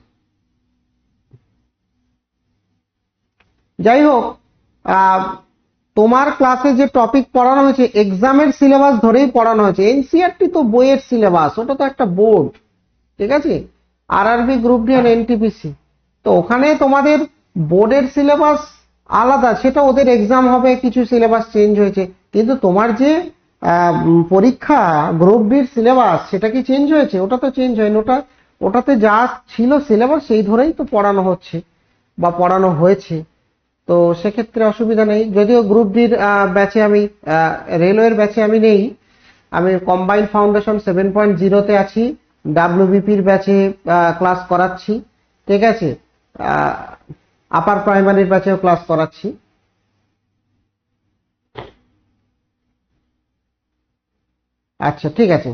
যাই হোক, তোমার ক্লাসে যে টপিক পড়ানো হয়েছে এক্সামের সিলেবাস ধরেই পড়ানো হয়েছে। এনসিইআরটি তো বইয়ের সিলেবাস, ওটা তো একটা বোর্ড, ঠিক আছে, আরআরবি, গ্রুপ ডি আর এনটিপিসি। তো ওখানে তোমাদের বোর্ডের সিলেবাস আলাদা, সেটা ওদের এক্সাম হবে, কিছু সিলেবাস চেঞ্জ হয়েছে, কিন্তু তোমার যে পরীক্ষা গ্রুপ ডির সিলেবাস সেটা কি চেঞ্জ হয়েছে? ওটা তো চেঞ্জ হয়নি, ওটাতে যা ছিল সিলেবাস সেই ধরেই তো পড়ানো হচ্ছে বা পড়ানো হয়েছে। তো সেক্ষেত্রে অসুবিধা নেই। যদিও গ্রুপ ডির ব্যাচে আমি, রেলওয়ের ব্যাচে আমি নেই, আমি কম্বাইন্ড ফাউন্ডেশন 7.0-তে আছি, ডাব্লিউবিপির ব্যাচে ক্লাস করাচ্ছি, ঠিক আছে, আপার প্রাইমারির ব্যাচেও ক্লাস করাচ্ছি। আচ্ছা ঠিক আছে।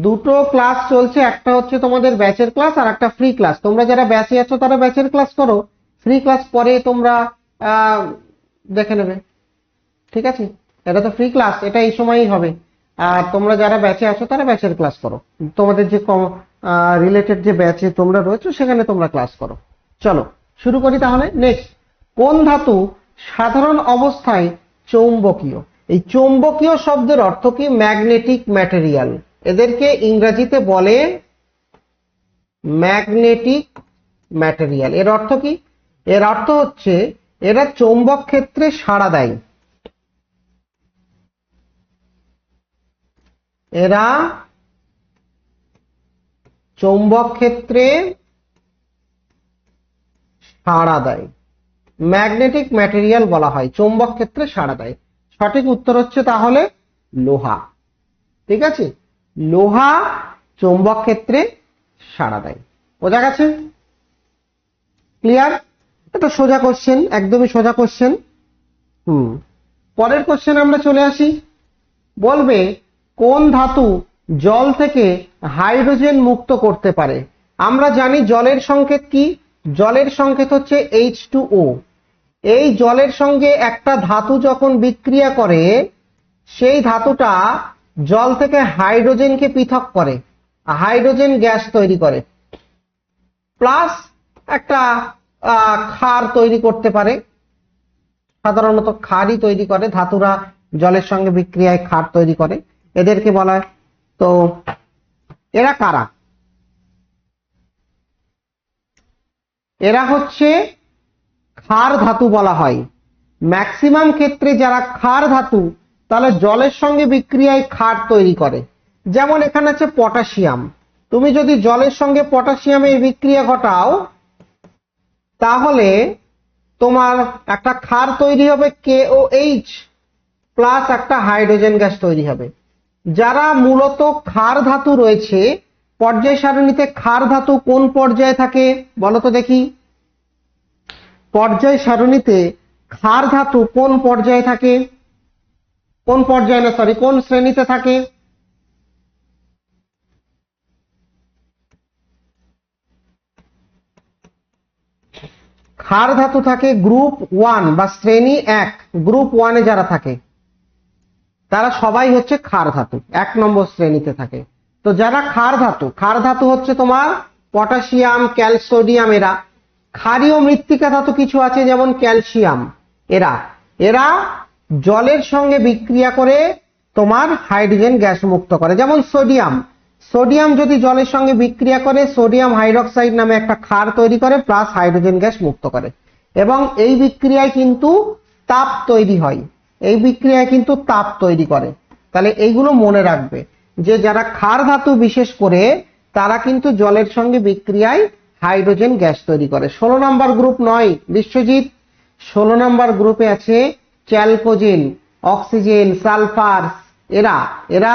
দুটো ক্লাস চলছে, একটা হচ্ছে তোমাদের ব্যাচের ক্লাস আর একটা ফ্রি ক্লাস। তোমরা যারা ব্যাচে আছো তারা ব্যাচের ক্লাস করো, ফ্রি ক্লাস পরে তোমরা আহ, দেখে নেবে, ঠিক আছে। এটা তো ফ্রি ক্লাস, এটা এই সময়ই হবে। আর তোমরা যারা ব্যাচে আছো তারা ব্যাচের ক্লাস করো, তোমাদের যে রিলেটেড যে ব্যাচে তোমরা রয়েছো সেখানে তোমরা ক্লাস করো। চলো শুরু করি তাহলে। নেক্সট, কোন ধাতু সাধারণ অবস্থায় চৌম্বকীয়? এই চৌম্বকীয় শব্দের অর্থ কি? ম্যাগনেটিক ম্যাটেরিয়াল, এদেরকে ইংরেজিতে বলে ম্যাগনেটিক ম্যাটেরিয়াল। এর অর্থ কি? এর অর্থ হচ্ছে এরা চৌম্বক ক্ষেত্রে সাড়া দেয়, এরা চৌম্বক ক্ষেত্রে সাড়া দেয়, ম্যাগনেটিক ম্যাটেরিয়াল বলা হয়, চৌম্বক ক্ষেত্রে সাড়া দেয়। সঠিক উত্তর হচ্ছে তাহলে লোহা, ঠিক আছে, লোহা চৌম্বক ক্ষেত্রে সাড়া দেয়। বোঝা গেছে? ক্লিয়ার? এটা সোজা কোশ্চেন, একদমই সোজা কোশ্চেন। পরের কোশ্চেন আমরা চলে আসি। বলবে কোন ধাতু জল থেকে হাইড্রোজেন মুক্ত করতে পারে? আমরা জানি জলের সংকেত কি? জলের সংকেত হচ্ছে H2O। এই জলের সঙ্গে একটা ধাতু যখন বিক্রিয়া করে সেই ধাতুটা জল থেকে হাইড্রোজেনকে পৃথক করে, হাইড্রোজেন গ্যাস তৈরি করে, প্লাস একটা ক্ষার তৈরি করতে পারে। সাধারণত ক্ষারই তৈরি করে, ধাতুরা জলের সঙ্গে বিক্রিয়ায় ক্ষার তৈরি করে, এদেরকে বলা হয়। তো এরা কারা? এরা হচ্ছে ক্ষার ধাতু বলা হয়। ম্যাক্সিমাম ক্ষেত্রে যারা ক্ষার ধাতু তাহলে জলের সঙ্গে বিক্রিয়ায় ক্ষার তৈরি করে। যেমন এখানে আছে পটাশিয়াম, তুমি যদি জলের সঙ্গে পটাশিয়ামের বিক্রিয়া ঘটাও তাহলে তোমার একটা ক্ষার তৈরি হবে KOH প্লাস একটা হাইড্রোজেন গ্যাস তৈরি হবে। যারা মূলত ক্ষার ধাতু রয়েছে, পর্যায় সারণীতে ক্ষার ধাতু কোন পর্যায়ে থাকে বলো তো দেখি? পর্যায় সারণীতে ক্ষার ধাতু কোন পর্যায়ে থাকে? কোন পর্যায়ে না, সরি, কোন শ্রেণীতে থাকে? ক্ষার ধাতু থাকে গ্রুপ 1 বা শ্রেণী 1। গ্রুপ 1-এ যারা থাকে তারা সবাই হচ্ছে ক্ষার ধাতু, 1 নম্বর শ্রেণীতে থাকে। তো যারা ক্ষার ধাতু, ক্ষার ধাতু হচ্ছে তোমার পটাশিয়াম, ক্যালসোডিয়াম, এরা। ক্ষারীয় মৃত্তিকা ধাতু কিছু আছে যেমন ক্যালসিয়াম, এরা এরা জলের সঙ্গে বিক্রিয়া করে তোমার হাইড্রোজেন গ্যাস মুক্ত করে। যেমন সোডিয়াম, সোডিয়াম যদি জলের সঙ্গে বিক্রিয়া করে সোডিয়াম হাইড্রোক্সাইড নামে একটা ক্ষার তৈরি করে প্লাস হাইড্রোজেন গ্যাস মুক্ত করে, এবং এই বিক্রিয়ায় কিন্তু তাপ তৈরি হয়, এই বিক্রিয়ায় কিন্তু তাপ তৈরি করে। তাহলে এইগুলো মনে রাখবে যে যারা ক্ষার ধাতু বিশেষ করে তারা কিন্তু জলের সঙ্গে বিক্রিয়ায় হাইড্রোজেন গ্যাস তৈরি করে। 16 নম্বর গ্রুপ নয় বিশ্বজিৎ, 16 নম্বর গ্রুপে আছে চ্যালকোজেন, অক্সিজেন, সালফার, এরা এরা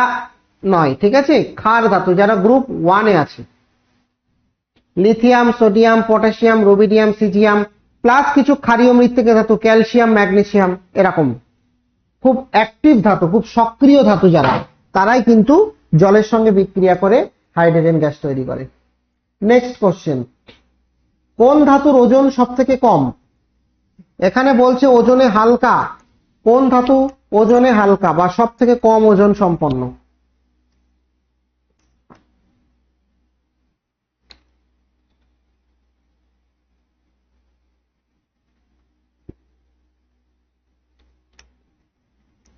নয়, ঠিক আছে, ক্ষার ধাতু যারা গ্রুপ 1-এ আছে। Lithium, sodium, potassium, rubidium, caesium plus কিছু ক্ষারীয় মৃত্তিকা ধাতু ক্যালসিয়াম, ম্যাগনেসিয়াম, এরকম খুব অ্যাক্টিভ ধাতু, খুব সক্রিয় ধাতু যারা, তারাই কিন্তু জলের সঙ্গে বিক্রিয়া করে হাইড্রোজেন গ্যাস তৈরি করে। নেক্সট কোশ্চেন, কোন ধাতুর ওজন সব থেকে কম? এখানে বলছে ওজনে হালকা। কোন ধাতু ওজনে হালকা বা সব থেকে কম ওজন সম্পন্ন?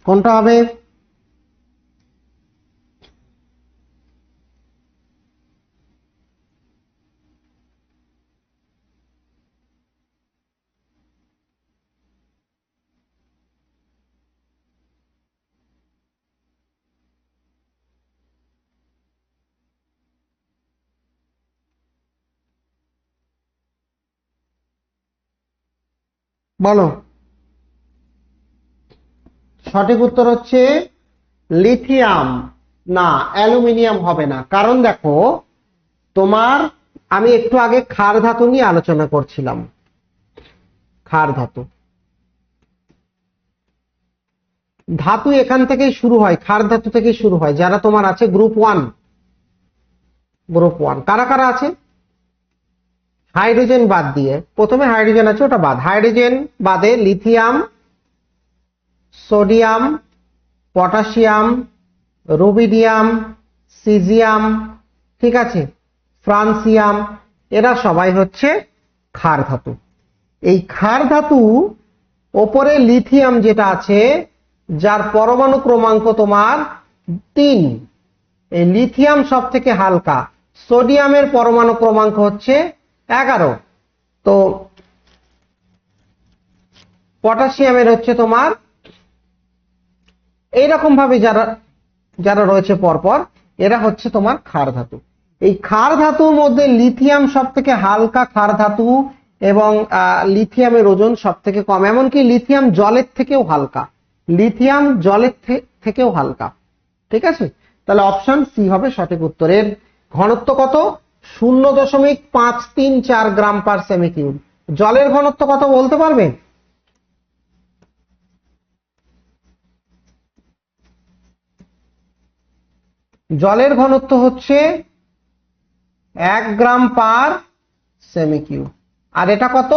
কোনটা হবে? বলো। সঠিক উত্তর হচ্ছে লিথিয়াম। না, অ্যালুমিনিয়াম হবে না। কারণ দেখো, তোমার আমি একটু আগে ক্ষার ধাতু নিয়ে আলোচনা করছিলাম। ক্ষার ধাতু, ধাতু এখান থেকেই শুরু হয়, ক্ষার ধাতু থেকেই শুরু হয়। যারা তোমার আছে গ্রুপ 1, গ্রুপ 1 কারা কারা আছে? হাইড্রোজেন বাদ দিয়ে, প্রথমে হাইড্রোজেন আছে ওটা বাদ, হাইড্রোজেন বাদে lithium, sodium, potassium, rubidium, caesium, ঠিক আছে, ফ্রান্সিয়াম, এরা সবাই হচ্ছে ক্ষার ধাতু। এই ক্ষার ধাতু ওপরে লিথিয়াম যেটা আছে, যার পরমাণু ক্রমাঙ্ক তোমার 3, এই লিথিয়াম সব থেকে হালকা। সোডিয়ামের পরমাণু ক্রমাঙ্ক হচ্ছে 11, তো পটাশিয়ামের হচ্ছে তোমার এইরকম ভাবে যারা যারা রয়েছে পরপর, এরা হচ্ছে তোমার ক্ষার ধাতু। এই ক্ষার ধাতুর মধ্যে লিথিয়াম সব থেকে হালকা ক্ষার ধাতু, এবং লিথিয়ামের ওজন সব থেকে কম। এমনকি লিথিয়াম জলের থেকেও হালকা, লিথিয়াম জলের থেকেও হালকা। ঠিক আছে, তাহলে অপশন সি হবে সঠিক উত্তরের। ঘনত্ব কত? 0.534 গ্রাম পার সেমি কিউব। জলের ঘনত্ব কত বলতে পারবে? জলের ঘনত্ব হচ্ছে 1 গ্রাম পার সেমি কিউব। আর এটা কত?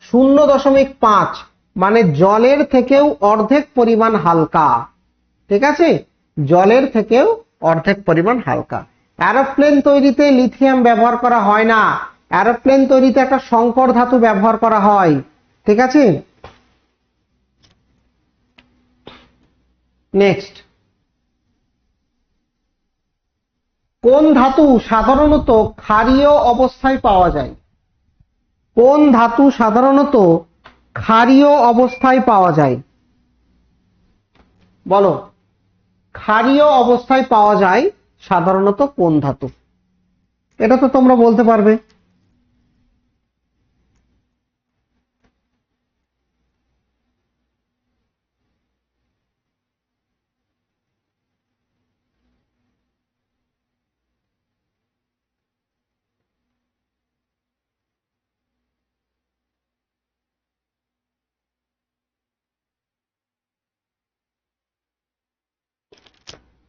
0.5, মানে জলের থেকেও অর্ধেক পরিমাণ হালকা। ঠিক আছে, জলের থেকেও অর্ধেক পরিমাণ হালকা। এরোপ্লেন তৈরিতে লিথিয়াম ব্যবহার করা হয় না, এরোপ্লেন তৈরিতে একটা সংকর ধাতু ব্যবহার করা হয়। ঠিক আছে, নেক্সট। কোন ধাতু সাধারণত ক্ষারীয় অবস্থায় পাওয়া যায়? কোন ধাতু সাধারণত ক্ষারীয় অবস্থায় পাওয়া যায়? বলো, ক্ষারীয় অবস্থায় পাওয়া যায় সাধারণত কোন ধাতু? এটা তো তোমরা বলতে পারবে।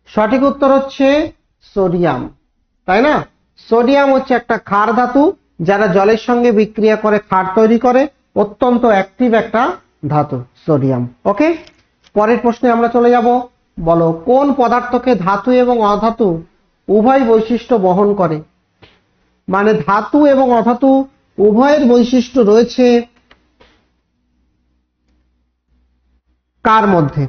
সঠিক উত্তর হচ্ছে সোডিয়াম, তাই না? সোডিয়াম হচ্ছে একটা ক্ষার ধাতু, যারা জলের সঙ্গে বিক্রিয়া করে ক্ষার তৈরি করে, অত্যন্ত অ্যাক্টিভ একটা ধাতু সোডিয়াম। ওকে, পরের প্রশ্নে আমরা চলে যাব। বলো, কোন পদার্থকে ধাতু এবং অধাতু উভয় বৈশিষ্ট্য বহন করে? মানে ধাতু এবং অধাতু উভয়ের বৈশিষ্ট্য রয়েছে কার মধ্যে?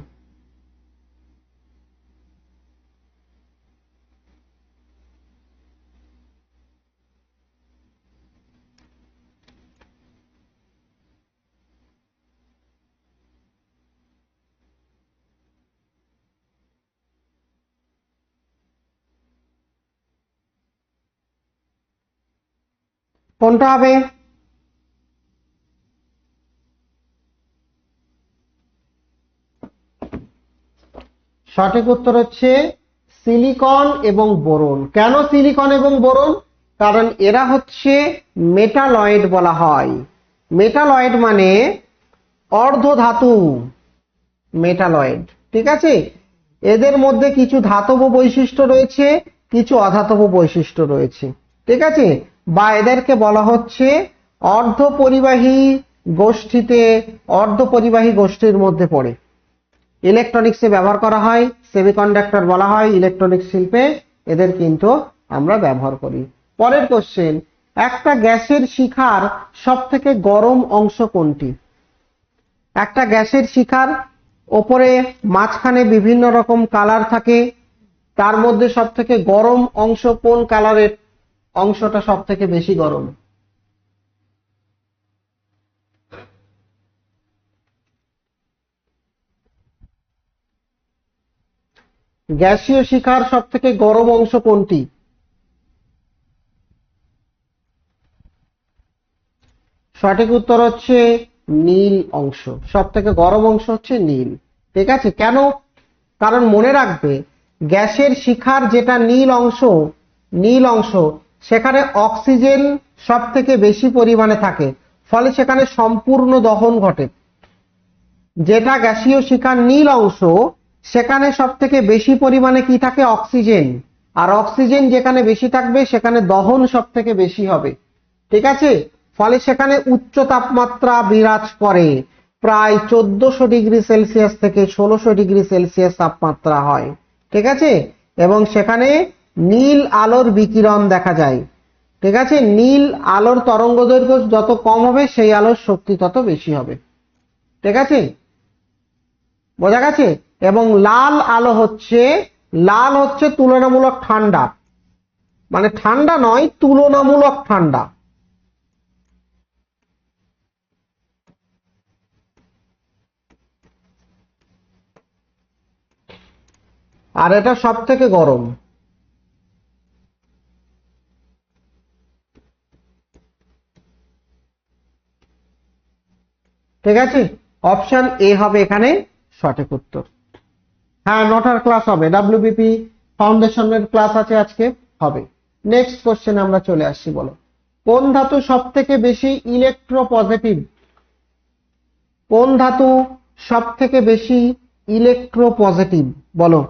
কোনটা হবে? সঠিক উত্তর হচ্ছে সিলিকন এবং বোরন। কেন সিলিকন এবং বোরন? কারণ এরা হচ্ছে মেটালয়েড বলা হয়। মেটালয়েড মানে অর্ধ ধাতু, মেটালয়েড। ঠিক আছে, এদের মধ্যে কিছু ধাতব বৈশিষ্ট্য রয়েছে, কিছু অধাতব বৈশিষ্ট্য রয়েছে। ঠিক আছে, বা এদেরকে বলা হচ্ছে অর্ধ পরিবাহী গোষ্ঠীতে, অর্ধ পরিবাহী গোষ্ঠীর মধ্যে পড়ে। ইলেকট্রনিক্সে ব্যবহার করা হয়, সেমিকন্ডাক্টর বলা হয় ইলেকট্রনিক শিল্পে, এদের কিন্তু আমরা ব্যবহার করি। পরের কোশ্চেন, একটা গ্যাসের শিখার সব থেকে গরম অংশ কোনটি? একটা গ্যাসের শিখার ওপরে মাঝখানে বিভিন্ন রকম কালার থাকে, তার মধ্যে সব থেকে গরম অংশ কোন কালারের অংশটা সব থেকে বেশি গরম? গ্যাসীয় শিখার সব থেকে গরম অংশ কোনটি? সঠিক উত্তর হচ্ছে নীল অংশ। সব থেকে গরম অংশ হচ্ছে নীল। ঠিক আছে, কেন? কারণ মনে রাখবে গ্যাসের শিখার যেটা নীল অংশ সেখানে অক্সিজেন সব থেকে বেশি পরিমাণে থাকে, ফলে সেখানে সম্পূর্ণ দহন ঘটে। যেটা গ্যাসীয় শিখার নীল অংশ সেখানে সব থেকে বেশি পরিমাণে কি থাকে? অক্সিজেন। আর অক্সিজেন যেখানে বেশি থাকবে সেখানে দহন সব থেকে বেশি হবে। ঠিক আছে, ফলে সেখানে উচ্চ তাপমাত্রা বিরাজ করে, প্রায় 1400 ডিগ্রি সেলসিয়াস থেকে 1600 ডিগ্রি সেলসিয়াস তাপমাত্রা হয়। ঠিক আছে, এবং সেখানে নীল আলোর বিকিরণ দেখা যায়। ঠিক আছে, নীল আলোর তরঙ্গদৈর্ঘ্য যত কম হবে সেই আলোর শক্তি তত বেশি হবে। ঠিক আছে, বোঝা গেছে? এবং লাল হচ্ছে তুলনামূলক ঠান্ডা, মানে ঠান্ডা নয়, তুলনামূলক ঠান্ডা। আর এটা সব থেকে গরম। ঠিক আছে, অপশন এ হবে এখানে সঠিক উত্তর। হ্যাঁ, 9টার ক্লাস হবে, ডাব্লিউবিপি ফাউন্ডেশনের ক্লাস আছে আজকে, হবে। নেক্সট কোশ্চেনে আমরা চলে আসছি। বলো, কোন ধাতু সব থেকে বেশি ইলেকট্রোপজিটিভ? কোন ধাতু সব থেকে বেশি ইলেকট্রোপজিটিভ? বলো।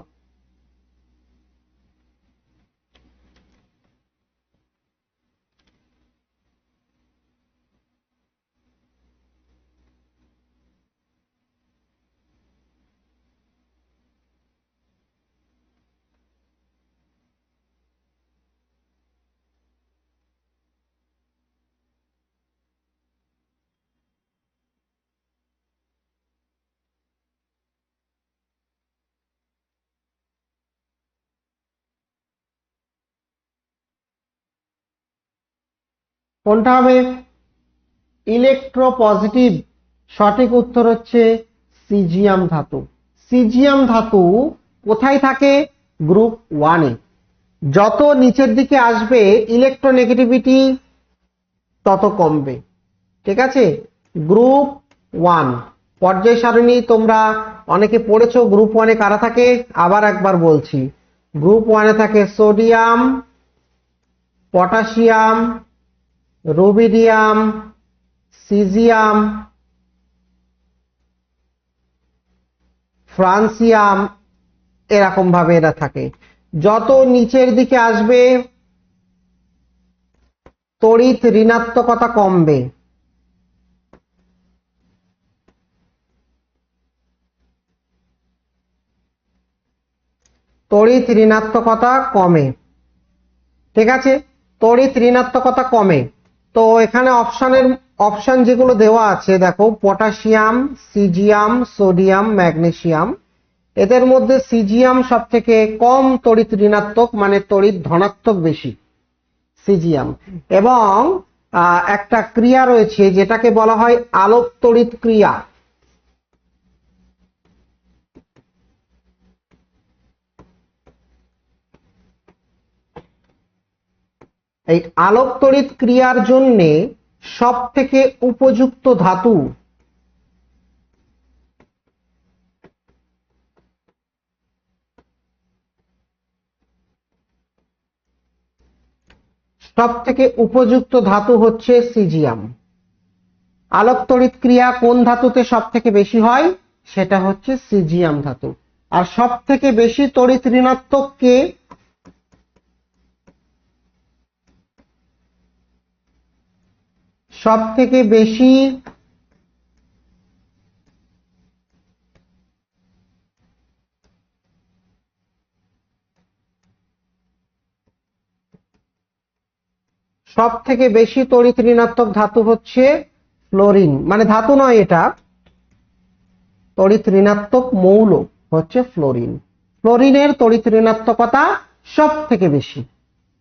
কোনটা হবে ইলেকট্রোপজিটিভ? সঠিক উত্তর হচ্ছে সিজিয়াম ধাতু। সিজিয়াম ধাতু কোথায় থাকে? গ্রুপ 1-এ। যত নিচের দিকে আসবে ইলেকট্রোনেগেটিভিটি তত কমবে। ঠিক আছে, গ্রুপ 1 পর্যায় সারণী তোমরা অনেকে পড়েছো। গ্রুপ 1-এ কারা থাকে? আবার একবার বলছি, গ্রুপ 1-এ থাকে sodium, potassium, rubidium, caesium, francium, এরকম ভাবে এরা থাকে। যত নিচের দিকে আসবে তড়িৎ ঋণাত্মকতা কমবে। তড়িৎ ঋণাত্মকতা কমে। ঠিক আছে, তড়িৎ ঋণাত্মকতা কমে। তো এখানে অপশন যেগুলো দেওয়া আছে দেখো, পটাশিয়াম, সিজিয়াম, সোডিয়াম, ম্যাগনেসিয়াম। এদের মধ্যে সিজিয়াম সব থেকে কম তড়িৎ ঋণাত্মক, মানে তড়িৎ ধনাত্মক বেশি সিজিয়াম। এবং একটা ক্রিয়া রয়েছে যেটাকে বলা হয় আলোক তড়িৎ ক্রিয়া। এই আলোক তড়িৎ ক্রিয়ার জন্য সব থেকে উপযুক্ত ধাতু হচ্ছে সিজিয়াম। আলোক তড়িৎ ক্রিয়া কোন ধাতুতে সব থেকে বেশি হয়? সেটা হচ্ছে সিজিয়াম ধাতু। আর সব থেকে বেশি তড়িৎ ঋণাত্মক কে? সব থেকে বেশি তড়িৎ ঋণাত্মক ধাতু হচ্ছে ফ্লোরিন। মানে ধাতু নয় এটা, তড়িৎ ঋণাত্মক মৌল হচ্ছে ফ্লোরিন। ফ্লোরিনের তড়িৎ ঋণাত্মকতা সব থেকে বেশি,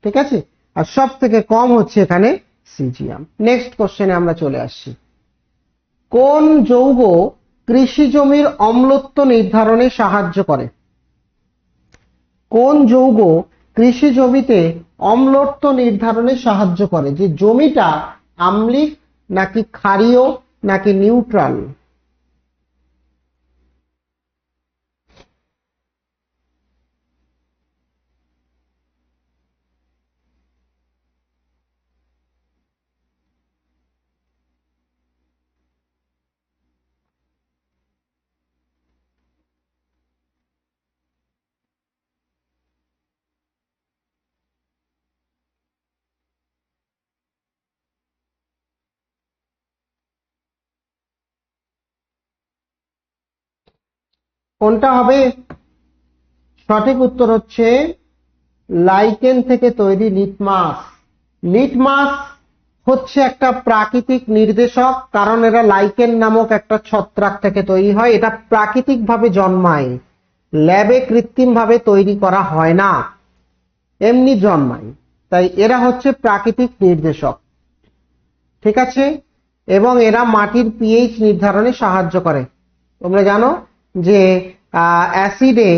ঠিক আছে, আর সব থেকে কম হচ্ছে এখানে সিজিয়াম। নেক্সট কোশ্চেনে আমরা চলে আসছি। কোন যৌগ কৃষি জমির অম্লত্ব নির্ধারণে সাহায্য করে? কোন যৌগ কৃষি জমিতে অম্লত্ব নির্ধারণে সাহায্য করে, যে জমিটা আম্লিক নাকি ক্ষারীয় নাকি নিউট্রাল? কোনটা হবে? সঠিক উত্তর হচ্ছে লাইকেন থেকে তৈরি লিটমাস। লিটমাস হচ্ছে একটা প্রাকৃতিক নির্দেশক, কারণ এরা লাইকেন নামক একটা ছত্রাক থেকে তৈরি হয়। এটা প্রাকৃতিকভাবে জন্মায়, ল্যাবে কৃত্রিমভাবে তৈরি করা হয় না, এমনি জন্মায়। তাই এরা হচ্ছে প্রাকৃতিক নির্দেশক, ঠিক আছে। এবং এরা মাটির পিএইচ নির্ধারণে সাহায্য করে। তোমরা জানো যে অ্যাসিডে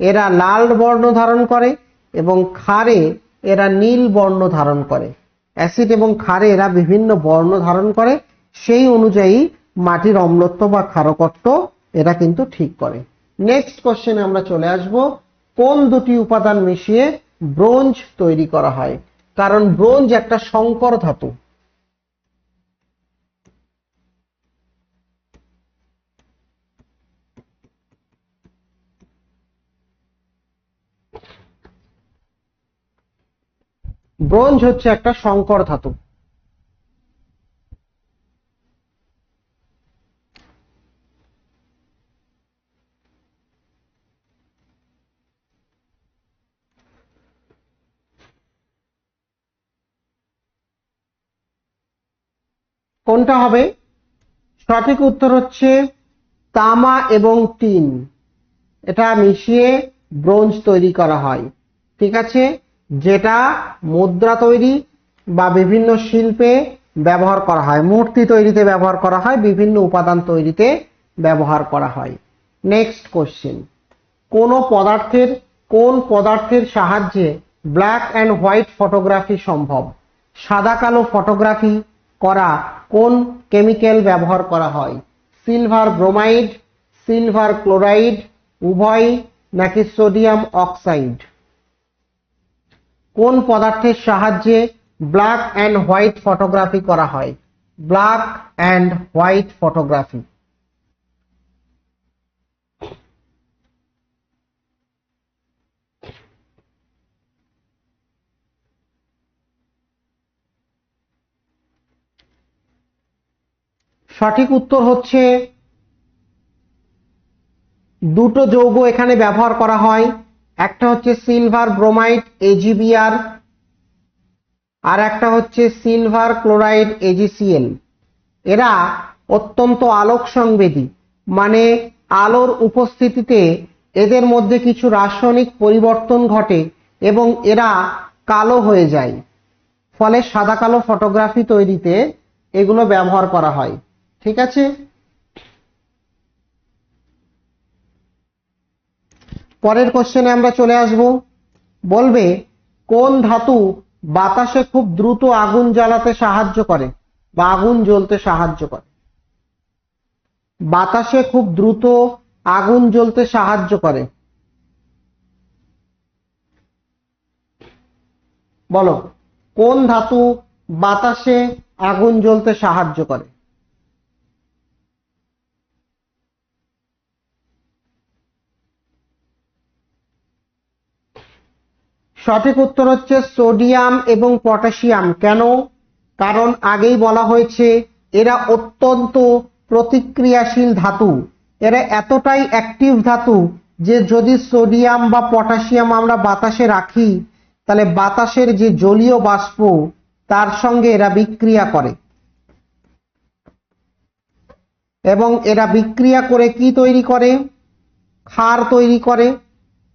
এরা লাল বর্ণ ধারণ করে এবং ক্ষারে এরা নীল বর্ণ ধারণ করে। অ্যাসিড এবং ক্ষারে এরা বিভিন্ন বর্ণ ধারণ করে, সেই অনুযায়ী মাটির অম্লত্ব বা ক্ষারকত্ব এরা কিন্তু ঠিক করে। নেক্সট কোশ্চেনে আমরা চলে আসব। কোন দুটি উপাদান মিশিয়ে ব্রোঞ্জ তৈরি করা হয়? কারণ ব্রোঞ্জ একটা সংকর ধাতু। ব্রোঞ্জ হচ্ছে একটা সংকর ধাতু। কোনটা হবে? সঠিক উত্তর হচ্ছে তামা এবং টিন, এটা মিশিয়ে ব্রোঞ্জ তৈরি করা হয়, ঠিক আছে। যেটা মুদ্রা তৈরি বা বিভিন্ন শিল্পে ব্যবহার করা হয়, মূর্তি তৈরিতে ব্যবহার করা হয়, বিভিন্ন উপাদান তৈরিতে ব্যবহার করা হয়। Next question. কোন পদার্থের সাহায্যে ব্ল্যাক অ্যান্ড হোয়াইট ফটোগ্রাফি সম্ভব? সাদা কালো ফটোগ্রাফি করা কোন কেমিক্যাল ব্যবহার করা হয়? সিলভার ব্রোমাইড, সিলভার ক্লোরাইড, উভয় নাকি সোডিয়াম অক্সাইড? কোন পদার্থের সাহায্যে ব্ল্যাক অ্যান্ড হোয়াইট ফটোগ্রাফি করা হয়? Black and white photography. সঠিক উত্তর হচ্ছে দুটো যৌগ এখানে ব্যবহার করা হয়। একটা হচ্ছে সিলভার ব্রোমাইড AgBr, আর একটা হচ্ছে সিলভার ক্লোরাইড AgCl। এরা অত্যন্ত আলোক সংবেদী, মানে আলোর উপস্থিতিতে এদের মধ্যে কিছু রাসায়নিক পরিবর্তন ঘটে এবং এরা কালো হয়ে যায়, ফলে সাদা কালো ফটোগ্রাফি তৈরিতে এগুলো ব্যবহার করা হয়, ঠিক আছে। পরের কোশ্চেনে আমরা চলে আসব। বলবে কোন ধাতু বাতাসে খুব দ্রুত আগুন জ্বালাতে সাহায্য করে বা আগুন জ্বলতে সাহায্য করে? বাতাসে খুব দ্রুত আগুন জ্বলতে সাহায্য করে, বলো কোন ধাতু বাতাসে আগুন জ্বলতে সাহায্য করে? সঠিক উত্তর হচ্ছে সোডিয়াম এবং পটাশিয়াম। কেন? কারণ আগেই বলা হয়েছে এরা অত্যন্ত প্রতিক্রিয়াশীল ধাতু, এরা এতটাই অ্যাক্টিভ ধাতু যে যদি সোডিয়াম বা পটাশিয়াম আমরা বাতাসে রাখি তাহলে বাতাসের যে জলীয় বাষ্প তার সঙ্গে এরা বিক্রিয়া করে। এবং এরা বিক্রিয়া করে কি তৈরি করে? ক্ষার তৈরি করে,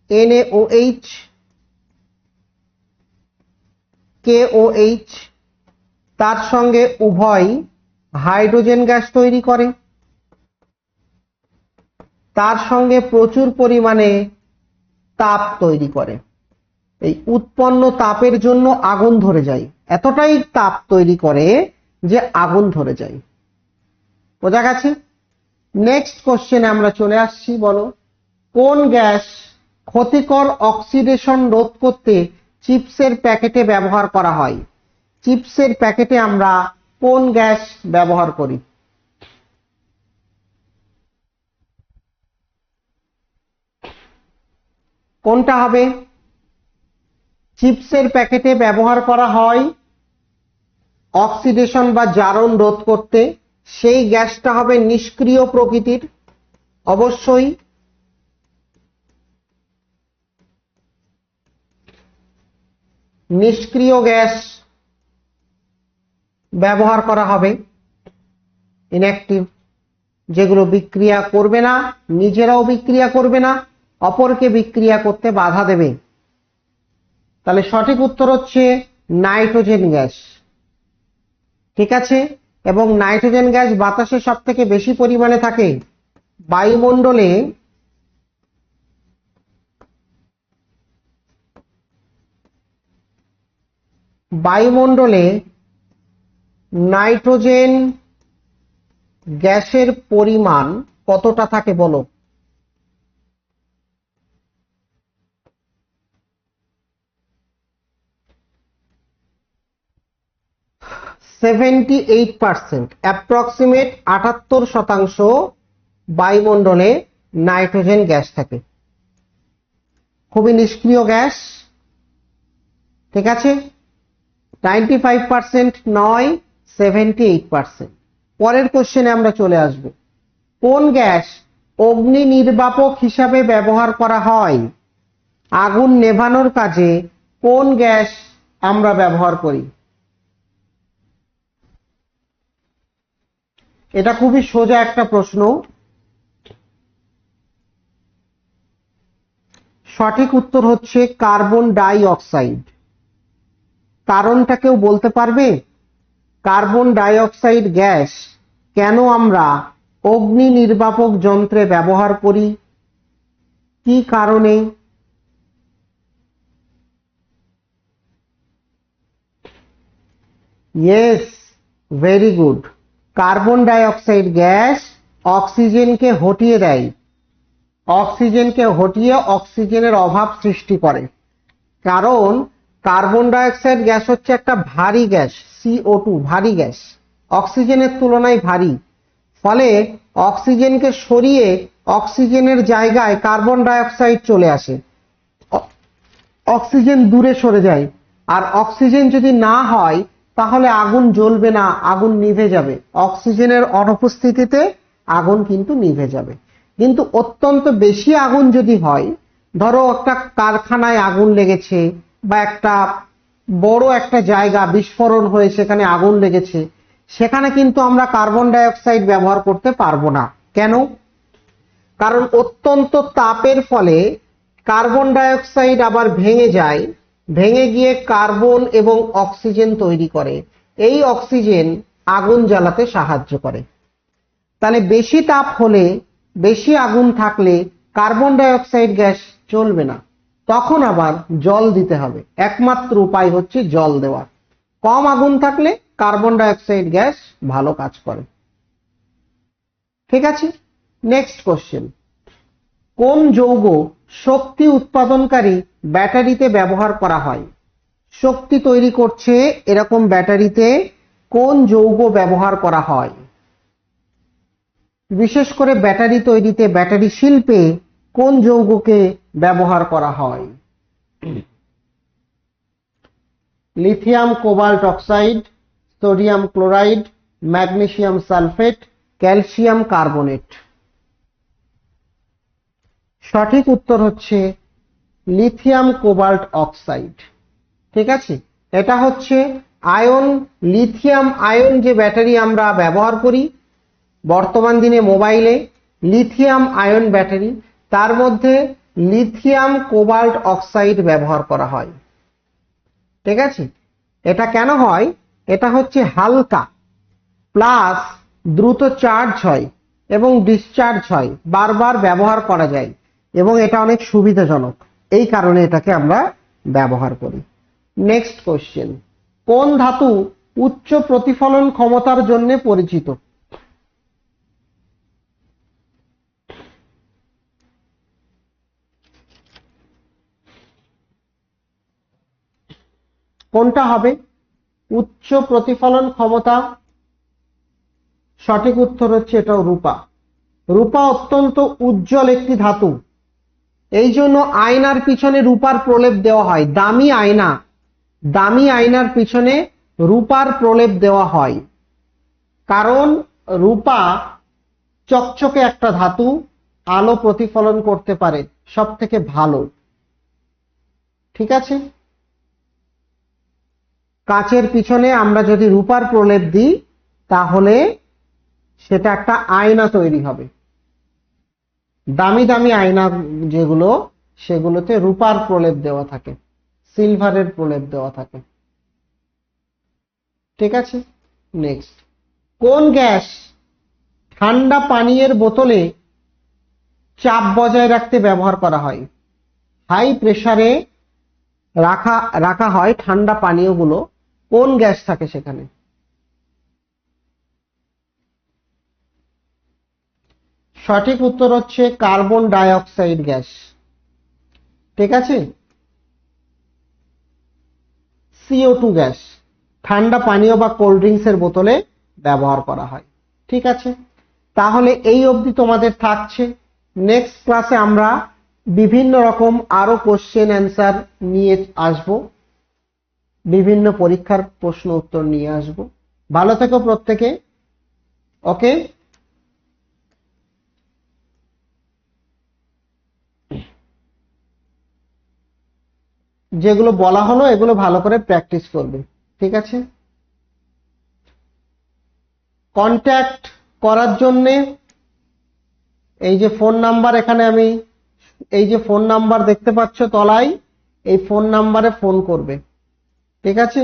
NaOH, KOH। তার সঙ্গে উভয় হাইড্রোজেন গ্যাস তৈরি করে, তার সঙ্গে প্রচুর পরিমাণে তাপ তৈরি করে। এই উৎপন্ন তাপের জন্য আগুন ধরে যায়, এতটাই তাপ তৈরি করে যে আগুন ধরে যায়। বোঝা গেছে? নেক্সট কোশ্চেনে আমরা চলে আসছি। বলো, কোন গ্যাস ক্ষতিকর অক্সিডেশন রোধ করতে চিপসের প্যাকেটে ব্যবহার করা হয়? চিপসের প্যাকেটে আমরা কোন গ্যাস ব্যবহার করি? কোনটা হবে? চিপসের প্যাকেটে ব্যবহার করা হয় অক্সিডেশন বা জারণ রোধ করতে, সেই গ্যাসটা হবে নিষ্ক্রিয় প্রকৃতির। অবশ্যই নিষ্ক্রিয় গ্যাস ব্যবহার করা হবে, ইনঅ্যাক্টিভ, যেগুলো বিক্রিয়া করবে না, নিজেরাও বিক্রিয়া করবে না, অপরকে বিক্রিয়া করতে বাধা দেবে। তাহলে সঠিক উত্তর হচ্ছে নাইট্রোজেন গ্যাস। ঠিক আছে? এবং নাইট্রোজেন গ্যাস বাতাসে সব থেকে বেশি পরিমাণে থাকে। বায়ুমণ্ডলে নাইট্রোজেন গ্যাসের পরিমাণ কতটা থাকে বলো? 78%, অ্যাপ্রক্সিমেট 78% বায়ুমণ্ডলে নাইট্রোজেন গ্যাস থাকে। খুবই নিষ্ক্রিয় গ্যাস। ঠিক আছে? 95% নয়, 78%। পরের কোশ্চেনে আমরা চলে আসব। কোন গ্যাস অগ্নি নির্বাপক হিসাবে ব্যবহার করা হয়? আগুন নেভানোর কাজে কোন গ্যাস আমরা ব্যবহার করি? এটা খুবই সোজা একটা প্রশ্ন। সঠিক উত্তর হচ্ছে কার্বন ডাই অক্সাইড। কারণটা কেউ বলতে পারবে? কার্বন ডাই অক্সাইড গ্যাস কেন আমরা অগ্নি নির্বাপক যন্ত্রে ব্যবহার করি? কি কারণে? Yes, very good. Carbon die oxide gas অক্সিজেনকে হটিয়ে দেয়, অক্সিজেনকে হটিয়ে অক্সিজেনের অভাব সৃষ্টি করে। কারণ কার্বন ডাই অক্সাইড গ্যাস হচ্ছে একটা ভারী গ্যাস, CO2 ভারী গ্যাস, অক্সিজেনের তুলনায় ভারী। ফলে অক্সিজেনকে সরিয়ে অক্সিজেনের জায়গায় কার্বন ডাই অক্সাইড চলে আসে, অক্সিজেন দূরে সরে যায়। আর অক্সিজেন যদি না হয় তাহলে আগুন জ্বলবে না, আগুন নিভে যাবে। অক্সিজেনের অনুপস্থিতিতে আগুন কিন্তু নিভে যাবে। কিন্তু অত্যন্ত বেশি আগুন যদি হয়, ধরো একটা কারখানায় আগুন লেগেছে বা একটা বড় একটা জায়গা বিস্ফোরণ হয়ে সেখানে আগুন লেগেছে, সেখানে কিন্তু আমরা কার্বন ডাই অক্সাইড ব্যবহার করতে পারবো না। কেন? কারণ অত্যন্ত তাপের ফলে কার্বন ডাই অক্সাইড আবার ভেঙে যায়, ভেঙে গিয়ে কার্বন এবং অক্সিজেন তৈরি করে। এই অক্সিজেন আগুন জ্বালাতে সাহায্য করে। তাহলে বেশি তাপ হলে, বেশি আগুন থাকলে কার্বন ডাই অক্সাইড গ্যাস চলবে না, তখন আবার জল দিতে হবে। একমাত্র উপায় হচ্ছে জল দেওয়া। কম আগুন থাকলে কার্বন ডাই অক্সাইড গ্যাস ভালো কাজ করে। ঠিক আছে? Next question. কোন যৌগ শক্তি উৎপাদনকারী ব্যাটারিতে ব্যবহার করা হয়? শক্তি তৈরি করছে এরকম ব্যাটারিতে কোন যৌগ ব্যবহার করা হয়? বিশেষ করে ব্যাটারি তৈরিতে, ব্যাটারি শিল্পে কোন যৌগকে ব্যবহার করা হয়? Lithium cobalt oxide, sodium chloride, magnesium sulphate, calcium carbonate. সঠিক উত্তর হচ্ছে লিথিয়াম কোবাল্ট অক্সাইড। ঠিক আছে? এটা হচ্ছে আয়ন, লিথিয়াম আয়ন যে ব্যাটারি আমরা ব্যবহার করি, বর্তমান দিনে মোবাইলে লিথিয়াম আয়ন ব্যাটারি, তার মধ্যে লিথিয়াম কোবাল্ট অক্সাইড ব্যবহার করা হয়। ঠিক আছে, এটা কেন হয়? এটা হচ্ছে হালকা প্লাস দ্রুত চার্জ হয় এবং ডিসচার্জ হয়, বারবার ব্যবহার করা যায় এবং এটা অনেক সুবিধাজনক, এই কারণে এটাকে আমরা ব্যবহার করি। নেক্সট কোশ্চেন, কোন ধাতু উচ্চ প্রতিফলন ক্ষমতার জন্য পরিচিত? কোনটা হবে উচ্চ প্রতিফলন ক্ষমতা? সঠিক উত্তর হচ্ছে এটাও রূপা। রূপা অত্যন্ত উজ্জ্বল একটি ধাতু, এই জন্য আয়নার পিছনে রূপার প্রলেপ দেওয়া হয়। দামি আয়নার পিছনে রূপার প্রলেপ দেওয়া হয়, কারণ রূপা চকচকে একটা ধাতু, আলো প্রতিফলন করতে পারে সব থেকে ভালো। ঠিক আছে, কাচের পিছনে আমরা যদি রূপার প্রলেপ দিই তাহলে সেটা একটা আয়না তৈরি হবে। দামি দামি আয়না যেগুলো, সেগুলোতে রূপার প্রলেপ দেওয়া থাকে, সিলভারের প্রলেপ দেওয়া থাকে। ঠিক আছে, নেক্সট, কোন গ্যাস ঠান্ডা পানীয়ের বোতলে চাপ বজায় রাখতে ব্যবহার করা হয়? হাই প্রেসারে রাখা হয় ঠান্ডা পানীয়গুলো, কোন গ্যাস থাকে সেখানে? সঠিক উত্তর হচ্ছে কার্বন ডাই অক্সাইড গ্যাস। ঠিক আছে, CO2 গ্যাস ঠান্ডা পানীয় বা কোল্ড ড্রিঙ্কস এর বোতলে ব্যবহার করা হয়। ঠিক আছে, তাহলে এই অবধি তোমাদের থাকছে। নেক্সট ক্লাসে আমরা বিভিন্ন রকম আরো কোশ্চেন অ্যান্সার নিয়ে আসব, বিভিন্ন পরীক্ষার প্রশ্ন উত্তর নিয়ে আসব। ভালো থেকো প্রত্যেকে। ওকে, যেগুলো বলা হলো এগুলো ভালো করে প্র্যাকটিস করবে। ঠিক আছে, কন্ট্যাক্ট করার জন্য এই যে ফোন নাম্বার, এখানে আমি এই যে ফোন নাম্বার দেখতে পাচ্ছ তলায়, এই ফোন নাম্বারে ফোন করবে। ঠিক আছে,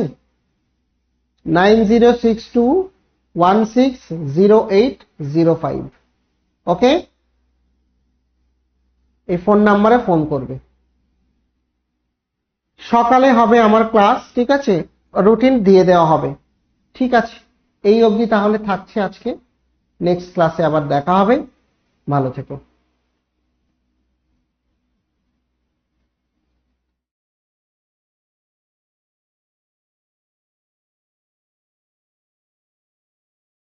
9062160805। ওকে, এই ফোন নাম্বারে ফোন করবে। সকালে হবে আমার ক্লাস, ঠিক আছে, রুটিন দিয়ে দেওয়া হবে। ঠিক আছে, এই অবধি তাহলে থাকছে আজকে। নেক্সট ক্লাসে আবার দেখা হবে। ভালো থেকো।